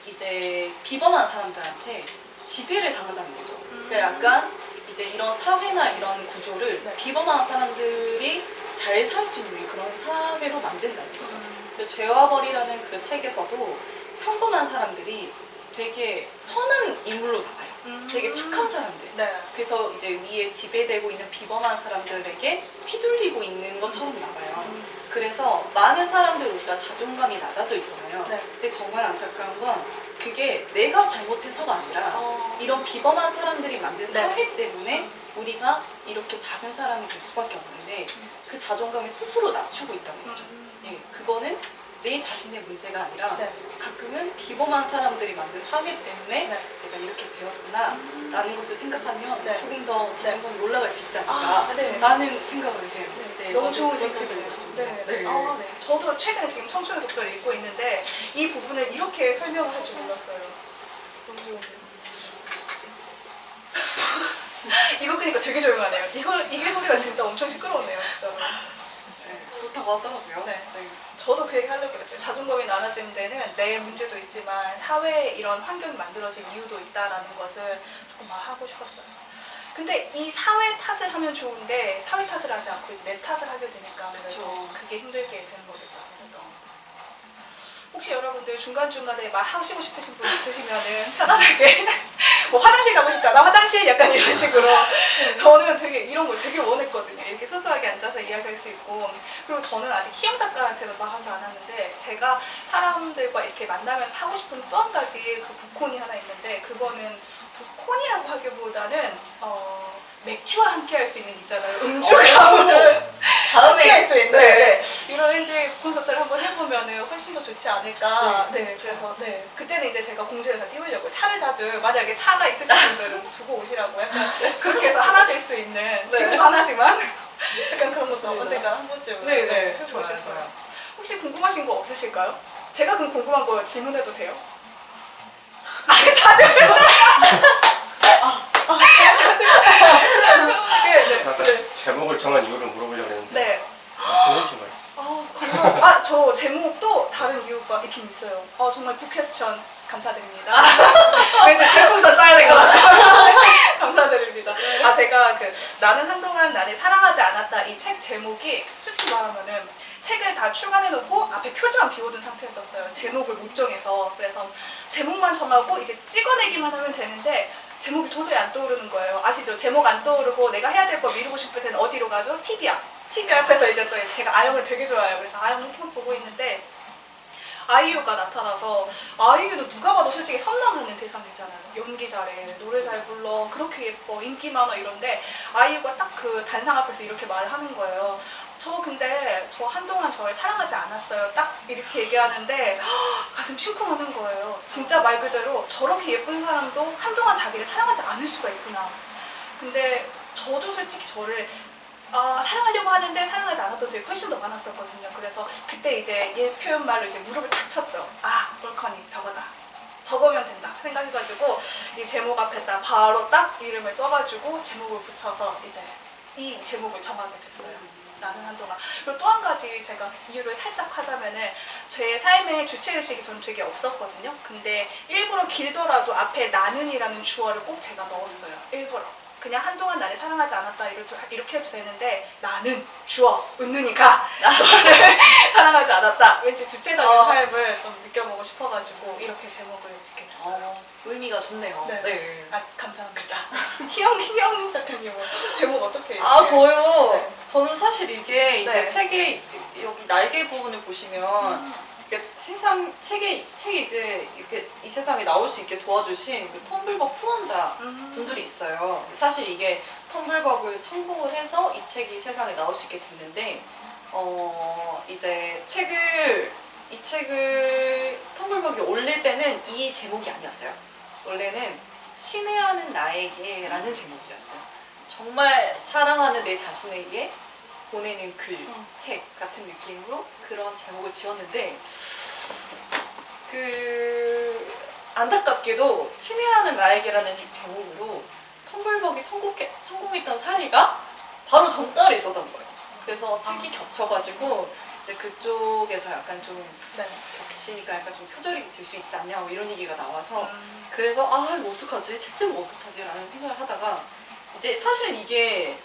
이제 비범한 사람들한테 지배를 당한다는 거죠. 그러니까 약간 이제 이런 사회나 이런 구조를 비범한 사람들이 잘 살 수 있는 그런 사회로 만든다는 거죠. 그래서 죄와벌이라는 그 책에서도 평범한 사람들이 되게 선한 인물로 나와요. 되게 착한 사람들. 그래서 이제 위에 지배되고 있는 비범한 사람들에게 휘둘리고 있는 것처럼 나와요. 그래서 많은 사람들 우리가 자존감이 낮아져 있잖아요. 근데 정말 안타까운 건 그게 내가 잘못해서가 아니라 이런 비범한 사람들이 만든 사회 때문에 우리가 이렇게 작은 사람이 될 수밖에 없는데 그 자존감을 스스로 낮추고 있다는 거죠. 그거는 내 자신의 문제가 아니라 가끔은 비범한 사람들이 만든 사회 때문에 내가 이렇게 되었구나 라는 것을 생각하면 조금 더 자존감이 올라갈 수 있지 않을까 라는 생각을 해요. 너무 좋은 생각이었습니다. 저도 최근에 지금 청춘의 독서를 읽고 있는데 이 부분을 이렇게 설명을 할 줄 몰랐어요. 너무 좋은데요. 이거 끄니까 되게 조용하네요. 이게 소리가 진짜 엄청 시끄러우네요, 진짜. 그렇다고 하더라고요. 저도 그 얘기 하려고 그랬어요. 자존감이 낮아지는 데는 내 문제도 있지만 사회에 이런 환경이 만들어진 이유도 있다라는 것을 조금 말하고 싶었어요. 근데 이 사회 탓을 하면 좋은데 사회 탓을 하지 않고 이제 내 탓을 하게 되니까 아무래도 그게 힘들게 되는 거겠죠. 아무래도. 혹시 여러분들 중간중간에 말하시고 싶으신 분 있으시면은 편안하게 뭐 화장실 가고 싶다, 나 화장실 약간 이런 식으로 저는 되게 이런 걸 되게 원했거든요. 이렇게 소소하게 앉아서 이야기할 수 있고. 그리고 저는 아직 희영 작가한테는 말하지 않았는데 제가 사람들과 이렇게 만나면서 하고 싶은 또 한 가지 그 북콘이 하나 있는데 그거는 북콘이라고 하기보다는 맥주와 함께 할 수 있는 있잖아요. 음주가를 함께 할 수 있는 이런 왠지 콘서트를 한번 해보면은 훨씬 더 좋지 않을까. 그래서 그때는 이제 제가 공지를 다 띄우려고 차를 다들 만약에 차가 있으신 분들은 두고 오시라고 약간 그렇게 해서 하나 될 수 있는 지금 하나지만 약간 그런 것도 언젠가 한 번쯤 해보고 싶어요. 혹시 궁금하신 거 없으실까요? 제가 그럼 궁금한 거 질문해도 돼요? 다들 제목을 정한 이유를 물어보려고 했는데 말씀해주신 말씀. 저 제목도 다른 이유가 있긴 있어요. 정말 굿퀘스천 감사드립니다. 왠지 별풍선 써야 될 것 같아요. 감사드립니다. 제가 나는 한동안 나를 사랑하지 않았다 이 책 제목이 솔직히 말하면은 책을 다 출간해놓고 앞에 표지만 비워둔 상태였었어요. 제목을 못 정해서. 그래서 제목만 정하고 이제 찍어내기만 하면 되는데 제목이 도저히 안 떠오르는 거예요. 아시죠? 제목 안 떠오르고 내가 해야 될 거 미루고 싶을 때는 어디로 가죠? TV 앞. TV 앞에서 이제 또 제가 아영을 되게 좋아해요. 그래서 아영 이렇게만 보고 있는데 아이유가 나타나서 아이유는 누가 봐도 솔직히 선망하는 대상이잖아요. 연기 잘해, 노래 잘 불러, 그렇게 예뻐, 인기 많아 이런데 아이유가 딱 그 단상 앞에서 이렇게 말을 하는 거예요. 근데 저 한동안 저를 사랑하지 않았어요. 딱 이렇게 얘기하는데 가슴 싱쿵하는 거예요. 진짜 말 그대로 저렇게 예쁜 사람도 한동안 자기를 사랑하지 않을 수가 있구나. 근데 저도 솔직히 저를 사랑하려고 하는데 사랑하지 않았던 적이 훨씬 더 많았었거든요. 그래서 그때 이제 얘 표현말로 이제 무릎을 탁 쳤죠. 옳거니 저거다. 저거면 된다 생각해가지고 이 제목 앞에다 바로 딱 이름을 써가지고 제목을 붙여서 이제 이 제목을 정하게 됐어요. 나는 한동안. 그리고 또 한 가지 제가 이유를 살짝 하자면은 제 삶에 주체의식이 저는 되게 없었거든요. 근데 일부러 길더라도 앞에 나는이라는 주어를 꼭 제가 넣었어요. 일부러. 그냥 한동안 나를 사랑하지 않았다 이렇게 해도 되는데 나는 주어 은는이가 너를 사랑하지 않았다. 왠지 주체적인 삶을 좀 느껴보고 싶어가지고 이렇게 제목을 짓게 됐어요. 의미가 좋네요. 네. 감사합니다. 희영 작가님은 제목 어떻게 저요. 네. 저는 사실 이게 이제 네. 책의 여기 날개 부분을 보시면 이게 책이 이제 이렇게 이 세상에 나올 수 있게 도와주신 그 텀블벅 후원자 분들이 있어요. 사실 이게 텀블벅을 성공을 해서 이 책이 세상에 나올 수 있게 됐는데, 이제 이 책을 텀블벅에 올릴 때는 이 제목이 아니었어요. 원래는 친애하는 나에게라는 제목이었어요. 정말 사랑하는 내 자신에게 보내는 책 같은 느낌으로 그런 제목을 지었는데, 안타깝게도 친애하는 나에게라는 책 제목으로 텀블벅이 성공했던 사례가 바로 전달에 있었던 거예요. 그래서 책이 겹쳐가지고 이제 그쪽에서 약간 좀 겹치니까 약간 좀 표절이 될 수 있지 않냐 뭐 이런 얘기가 나와서 그래서 이거 어떡하지? 책 제목 어떡하지? 라는 생각을 하다가 이제 사실은 이게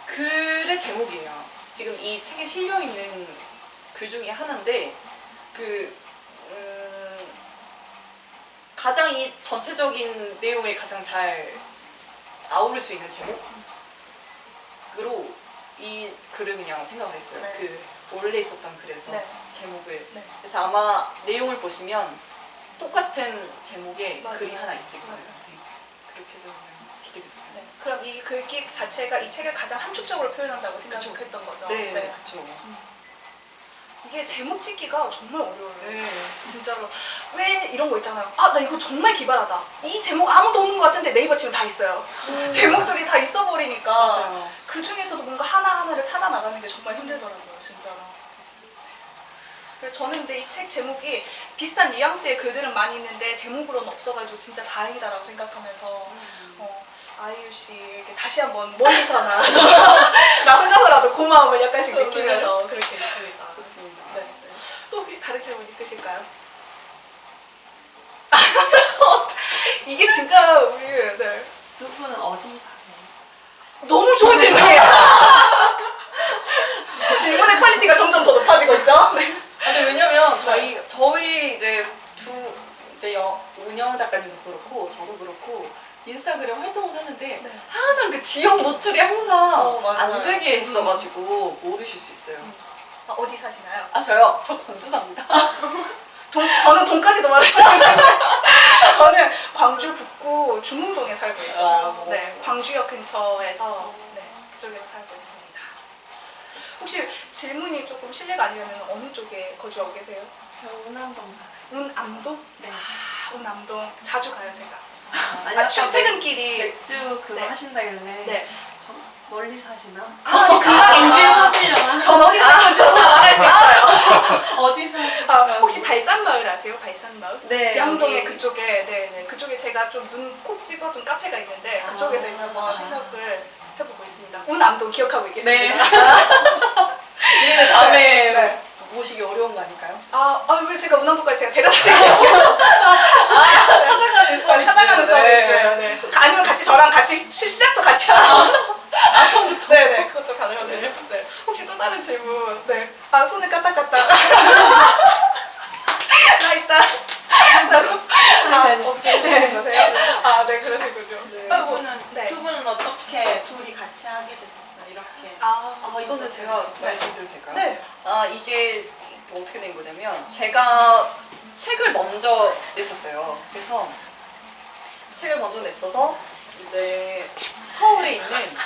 글의 제목이에요. 지금 이 책에 실려있는 글 중에 하나인데 가장 이 전체적인 내용을 가장 잘 아우를 수 있는 제목으로 이 글을 그냥 생각을 했어요. 네. 원래 있었던 글에서 제목을. 네. 그래서 아마 내용을 보시면 똑같은 제목의 맞아요. 글이 하나 있을 거예요. 맞아요. 네. 그렇게 해서 그냥 짓게 됐어요. 네. 그럼 이 글귀 자체가 이 책을 가장 함축적으로 표현한다고 생각했던 거죠? 네, 그렇죠. 이게 제목 짓기가 정말 어려워요. 네. 진짜로. 왜 이런 거 있잖아요. 나 이거 정말 기발하다. 이 제목 아무도 없는 것 같은데 네이버 치면 다 있어요. 제목들이 다 있어버리니까 맞아요. 그 중에서도 뭔가 하나하나를 찾아 나가는 게 정말 힘들더라고요. 진짜로. 그래서 저는 근데 이 책 제목이 비슷한 뉘앙스의 글들은 많이 있는데 제목으로는 없어가지고 진짜 다행이다라고 생각하면서 아이유 씨에게 다시 한번 멀리서나 나 혼자서라도 고마움을 약간씩 느끼면서 그렇게 있습니다. 좋습니다. 네. 또 혹시 다른 질문 있으실까요? 이게 진짜 우리 두 분은 어디 사세요? 너무 좋은 질문이에요. 질문의 퀄리티가 점점 더 높아지고 있죠? 네. 근데 왜냐면 저희 이제 은영 작가님도 그렇고 저도 그렇고 인스타그램 활동을 하는데 항상 그 지역 노출이 항상 맞아요. 안 되게 했어가지고 모르실 수 있어요. 어디 사시나요? 저요? 저 광주 삽니다. 저는 돈까지도 말했습니다. 저는 광주 북구 중흥동에 살고 있어요. 네, 광주역 근처에서 그쪽에서 살고 있습니다. 혹시 질문이 조금 실례가 아니라면 어느 쪽에 거주하고 계세요? 저 운암동 살아요. 운암동? 네. 운암동 자주 가요 제가. 아까 출퇴근길이. 맥주 그거 네. 하신다길래 네. 멀리 사시나? 금방 인제 인제 사시려나? 전 어디 사는지 저도 말할 수 있어요. 어디 사시나? 혹시 발산마을 아세요? 발산마을? 네. 양동에 여기. 그쪽에 그쪽에 제가 좀 눈 콕 집어둔 카페가 있는데 그쪽에서 이제 한번 생각을 해보고 있습니다. 운암동 기억하고 있겠습니다. 네. 근데 다음에 네. 모시기 어려운 거 아닐까요? 왜 제가 운항부까지 제가 데려다 드릴게요. 찾아가는 서비스. 찾아가는 서비스예요. 네. 아니면 같이 저랑 같이 시작도 같이 하고. 처음부터. 네네, 그것도 가능하네요. 네. 혹시 또 다른 질문? 네. 손을 까딱까딱. 나 있다. 없으세요? 네, 그러시군요. 네. 두 분은 어떻게 둘이 같이 하게 되셨어요? 이렇게. 이거는 제가 말씀드려도 될까요? 네. 이게 뭐 어떻게 된 거냐면 제가 책을 먼저 냈었어요. 그래서 책을 먼저 냈어서 이제 서울에 있는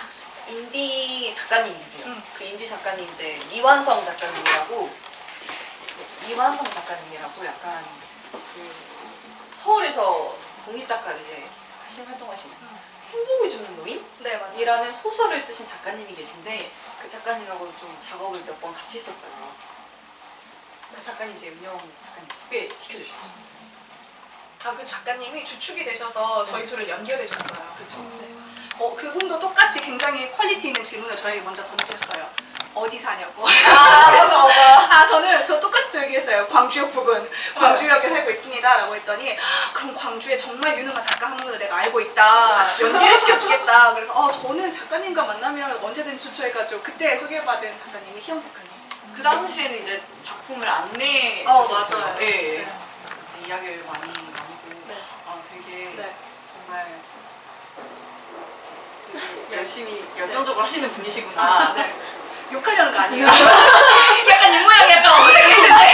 인디 작가님이 계세요. 그 인디 작가님 이제 이완성 작가님이라고 약간 그 서울에서 독립작가 이제 하신 활동하시는 행복을 주는 노인? 네, 맞아요. 이라는 소설을 쓰신 작가님이 계신데 그 작가님하고 좀 작업을 몇 번 같이 했었어요. 그 작가님 이제 은영 작가님 소개시켜주셨죠. 그 작가님이 주축이 되셔서 저희 둘을 연결해 줬어요. 그쵸. 네. 그분도 똑같이 굉장히 퀄리티 있는 질문을 저에게 먼저 던지셨어요. 어디 사냐고. 그래서 저 똑같이 또 얘기했어요. 광주역 부근, 광주역에 살고 있습니다. 라고 했더니 그럼 광주에 정말 유능한 작가 한 분을 내가 알고 있다. 연결을 시켜주겠다. 그래서 저는 작가님과 만나면 언제든지 좋죠.해가지고 그때 소개받은 작가님이 희영 작가님. 그 당시에는 이제 작품을 안 내셨었어요. 맞아요. 네. 네. 이야기를 많이 나누고 네. 되게 네. 정말 되게 열심히 열정적으로 하시는 분이시구나. 네. 욕하려는 거 아니에요? 약간 이 모양이 약간 어색했는데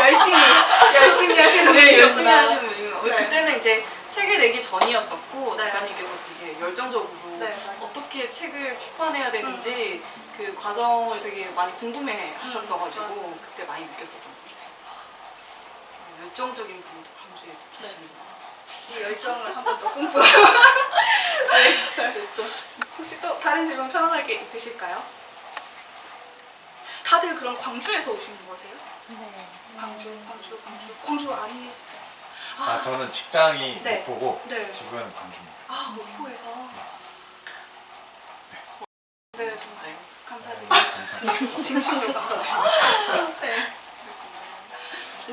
열심히 하시는 분이구나. 열심히 하시는 분이구나. 네. 그때는 이제 책을 내기 전이었었고 네. 작가님께서 되게 열정적으로 네, 맞아요. 어떻게 책을 출판해야 되는지 그 과정을 되게 많이 궁금해 하셨어가지고 그때 많이 느꼈었던 것 같아요. 열정적인 분도 광주에 또 계시는구나. 이 열정을 한 번 더 뿜뿌. 네. 그렇죠. 혹시 또 다른 질문 편안하게 있으실까요? 다들 그럼 광주에서 오신 거세요? 네. 광주 아니시죠? 저는 직장이 네. 목포고 네. 집은 광주입니다. 목포에서. 네, 정말 네. 감사드립니다. 감사합니다. 진심으로 감사드립니다. 네.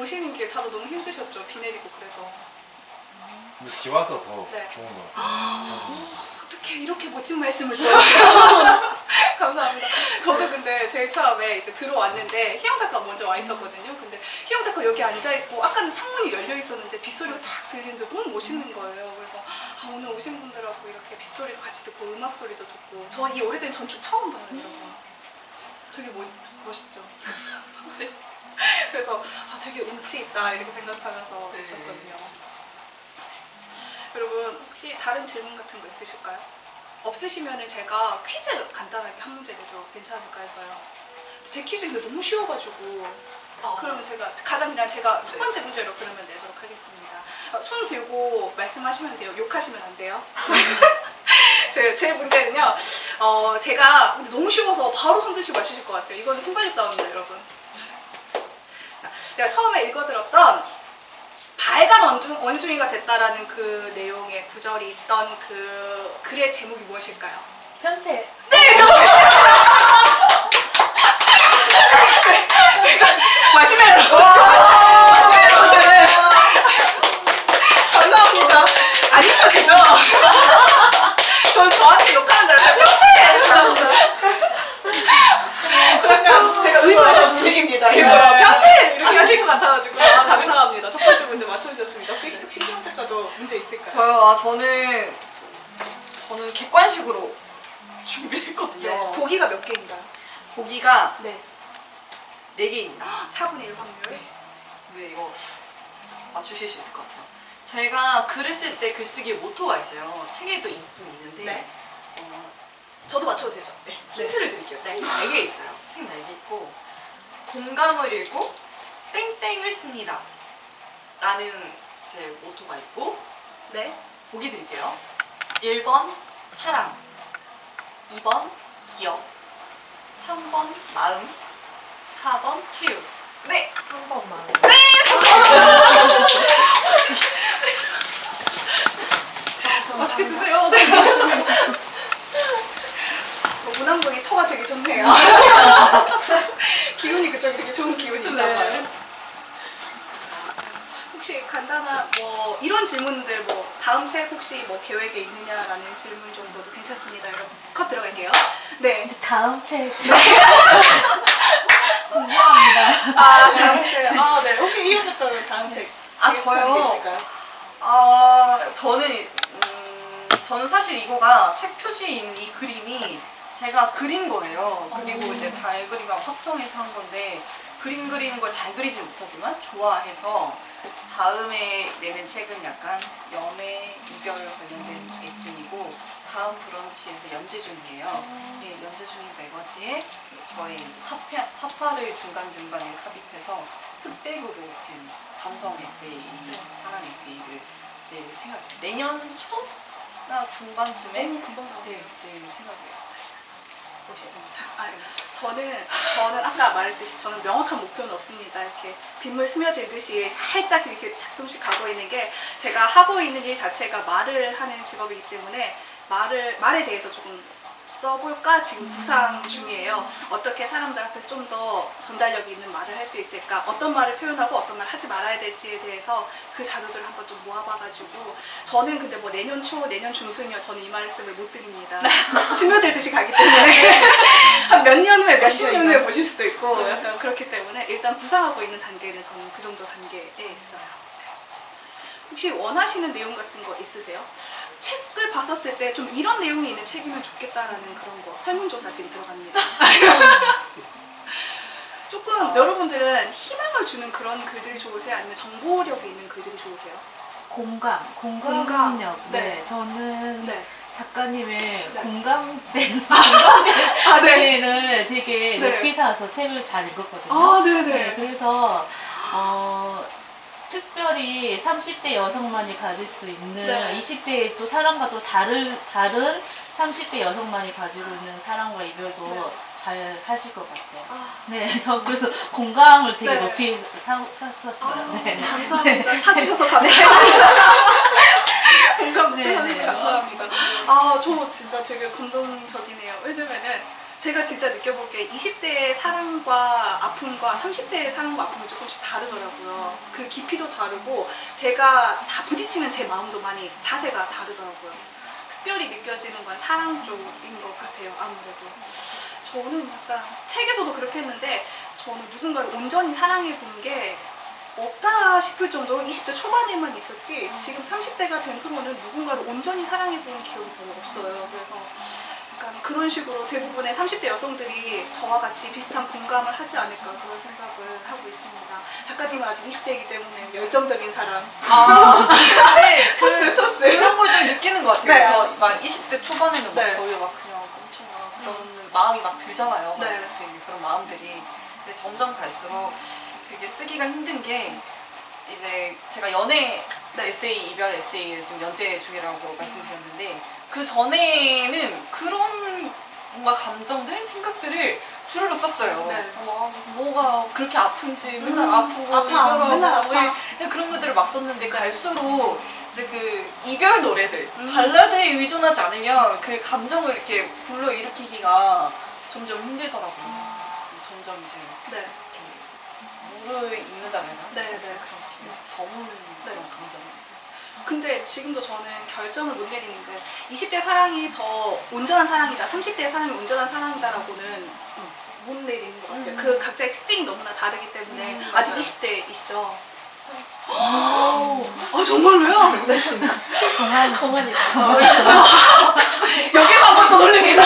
오시는 길 다들 너무 힘드셨죠? 비 내리고 그래서. 근데 비 와서 더 네. 좋은 것 같아요. 어떻게 이렇게 멋진 말씀을 또 감사합니다. 저도 근데 제일 처음에 이제 들어왔는데 희영 작가 먼저 와 있었거든요. 근데 희영 작가 여기 앉아 있고 아까는 창문이 열려 있었는데 빗소리가 딱 들리는데 너무 멋있는 거예요. 그래서 오늘 오신 분들하고 이렇게 빗소리도 같이 듣고 음악 소리도 듣고 저 이 오래된 전축 처음 봐요. 이런 거. 되게 멋있죠. 네. 그래서 되게 운치 있다 이렇게 생각하면서 네. 있었거든요. 여러분 혹시 다른 질문 같은 거 있으실까요? 없으시면은 제가 퀴즈 간단하게 한 문제 내도 괜찮을까 해서요. 제 퀴즈 근데 너무 쉬워가지고 그러면 제가 제가 첫 번째 문제로 그러면 내도록 하겠습니다. 손 들고 말씀하시면 돼요. 욕하시면 안 돼요. 제 문제는요. 제가 근데 너무 쉬워서 바로 손 드시고 맞추실 것 같아요. 이건 순발력 싸움입니다, 여러분. 자, 제가 처음에 읽어드렸던 발간 원숭이가 됐다라는 그 내용의 구절이 있던 그 글의 제목이 무엇일까요? 편태. 제가 마시멜로를 감사합니다. 안 잊혀지죠? 전 저한테 욕하는 줄 알았어요. 평태! 약간 제가 의도해서 분위기입니다. 일부러 평태! 이렇게 하실 것 같아가지고 감사합니다. 첫 번째 문제 맞춰주셨습니다. 혹시 희영 작가도 문제 있을까요? 저는 객관식으로 준비했거든요. 네. 보기가 몇 개인가요? 보기가 네. 4개입니다. 4분의 1 확률. 네, 이거 맞추실 수 있을 것 같아요. 제가 글을 쓸 때 글쓰기 모토가 있어요. 책에도 있긴 있는데 네. 저도 맞춰도 되죠? 네. 힌트를 드릴게요. 책 4개 있어요. 책 4개 있고 공감을 읽고 땡땡을 씁니다. 라는 제 모토가 있고 네. 보기 드릴게요. 1번 사랑, 2번 기억, 3번 마음, 4번 치유. 네! 3번만. 네! 3번! 맛있게 드세요. 네. 문항동이 터가 되게 좋네요. 갑자기 되게 좋은 기운이 있나 봐요. 혹시 간단한 뭐 이런 질문들 뭐 다음 책 혹시 뭐 계획에 있느냐라는 질문 정도도 괜찮습니다. 여러분 컷 들어갈게요. 네. 다음 책 궁금합니다. 아 다음 책. 아 네. 혹시 이효 작가는 다음 책 계획하는 게 저요? 있을까요? 저는 사실 이거가 책 표지에 있는 이 그림이 제가 그린 거예요. 그리고 이제 달 그림하고 합성해서 한 건데 그림 그리는 걸 잘 그리지 못하지만 좋아해서 다음에 내는 책은 약간 연애, 이별 관련된 에세이고 다음 브런치에서 연재 중이에요. 예, 연재 중인 매거지에 저의 이제 사파를 중간중간에 삽입해서 흑백으로 된 감성 에세이, 사랑 에세이를 낼 생각해요. 내년 초나 중반쯤에 금방 네, 생각해요. 멋있습니다. 저는 아까 말했듯이 저는 명확한 목표는 없습니다. 이렇게 빗물 스며들듯이 살짝 이렇게 조금씩 가고 있는 게 제가 하고 있는 일 자체가 말을 하는 직업이기 때문에 말에 대해서 조금 써볼까 지금 구상 중이에요. 어떻게 사람들 앞에서 좀 더 전달력 있는 말을 할 수 있을까, 어떤 말을 표현하고 어떤 말 하지 말아야 될지에 대해서 그 자료들을 한번 좀 모아봐가지고 저는 근데 뭐 내년 초, 내년 중순이요 저는 이 말씀을 못 드립니다. 스며들듯이 가기 때문에 한 몇 년 후에, 몇십 년 후에 보실 수도 있고 약간 그렇기 때문에 일단 구상하고 있는 단계는 저는 그 정도 단계에 있어요. 혹시 원하시는 내용 같은 거 있으세요? 책을 봤었을 때 좀 이런 내용이 있는 책이면 좋겠다라는 그런 거 설문조사 지금 들어갑니다. 조금 여러분들은 희망을 주는 그런 글들이 좋으세요? 아니면 정보력이 있는 글들이 좋으세요? 공감력. 네. 네, 저는 네. 작가님의 네. 공감대를 되게 네. 높이 사서 책을 잘 읽었거든요. 아, 네네. 네, 그래서 특별히 30대 여성만이 가질 수 있는 네. 20대의 또 사랑과 또 다른 30대 여성만이 가지고 있는 사랑과 이별도 네. 잘 하실 것 같아요. 아. 네, 저 그래서 공감을 되게 네. 높이 샀었어요. 네. 감사합니다. 사주셔서 감사합니다. 공감 네, 하는 네. 감사합니다. 저 진짜 되게 감동적이네요. 왜냐면은 제가 진짜 느껴보기에 20대의 사랑과 아픔과 30대의 사랑과 아픔은 조금씩 다르더라고요. 그 깊이도 다르고 제가 다 부딪히는 제 마음도 많이 자세가 다르더라고요. 특별히 느껴지는 건 사랑 쪽인 것 같아요. 아무래도 저는 약간 책에서도 그렇게 했는데 저는 누군가를 온전히 사랑해 본 게 없다 싶을 정도로 20대 초반에만 있었지 지금 30대가 된 후로는 누군가를 온전히 사랑해 본 기억이 별로 없어요. 그래서 약간 그런 식으로 대부분의 30대 여성들이 저와 같이 비슷한 공감을 하지 않을까 그런 생각을 하고 있습니다. 작가님은 아직 20대이기 때문에 열정적인 사람. 네, 토스. 그런 걸 좀 느끼는 것 같아요. 네. 저 막 20대 초반에는 막 네. 저희 막 그냥 엄청 막 그런 마음이 막 들잖아요. 네. 되게 그런 마음들이. 근데 점점 갈수록 되게 쓰기가 힘든 게 이제 제가 연애 에세이, 이별 에세이를 지금 연재 중이라고 말씀드렸는데 그 전에는 그런 뭔가 감정들, 생각들을 주르륵 썼어요. 네. 뭐가 그렇게 아픈지 맨날 아프고 아파. 이별하고 맨날 아파. 그냥 그런 것들을 막 썼는데 갈수록 이제 그 이별 노래들 발라드에 의존하지 않으면 그 감정을 이렇게 불러일으키기가 점점 힘들더라고요. 점점 이제 네. 무르익는다 그래나? 네, 네. 그렇게 더무는 그런 감정. 근데 지금도 저는 결정을 못 내리는 게 20대 사랑이 더 온전한 사랑이다, 30대 사랑이 온전한 사랑이다라고는 못 내리는 것 같아요. 그 각자의 특징이 너무나 다르기 때문에 아직 맞아요. 20대이시죠? 정말로요? 여기서 한 번 더 놀립니다.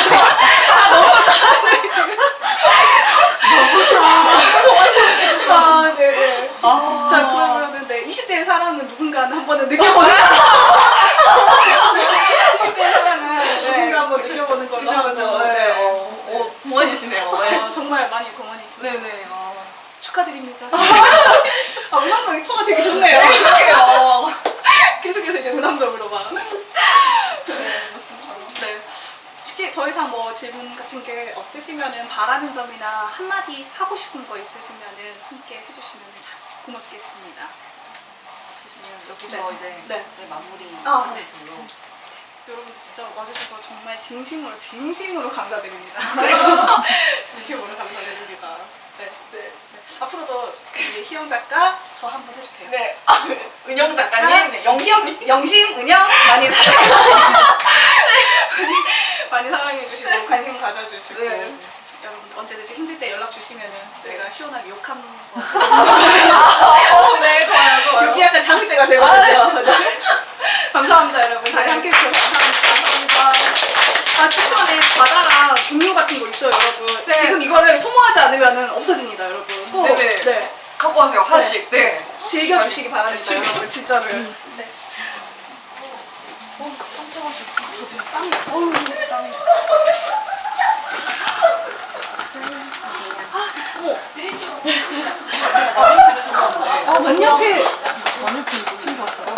네네. 자, 그러면은 20대의 사랑은 누군가는 한 번은 느껴보는 20대의 사랑은 누군가 한 번 느껴보는 걸로 하죠. 네. 동안이시네요. 네. 정말 많이 공헌이시네요. 네네. 축하드립니다. 운항동이 토가 되게 좋네요. 그러게요. 계속해서 이제 운항동으로만. 네, 맞습니다. 네. 혹시 더 이상 뭐 질문 같은 게 없으시면은 바라는 점이나 한마디 하고 싶은 거 있으시면은 함께 해주시면 참 고맙겠습니다. 여기서 이제 네. 마무리 아, 하는 네. 걸로. 여러분들 진짜 와주셔서 정말 진심으로 감사드립니다. 진심으로 감사드립니다. 네. 앞으로도 우리 희영 작가 저 한번 해주세요. 네. 은영 작가님, 네, 영심, 은영 많이 사랑해주시고 많이 사랑해주시고 관심 가져주시고 네. 여러분 언제든지 힘들 때 연락 주시면은 제가 시원하게 욕 한 번. 네, 좋아요. 욕이 약간 자극제가 되거든요. 네. 감사합니다 여러분. 다시 함께 해주셔서 감사합니다. 주변에 과자랑 음료 같은 거 있어요 여러분. 네. 지금 이거를 소모하지 않으면 없어집니다 여러분. 꼭 네네. 네. 갖고 와세요, 하나씩. 네. 즐겨주시기 바랍니다 네, 여러분 진짜로. 네. 땀이 땀이. 아, 아, 만년필! 저는 그 지금 봤어요?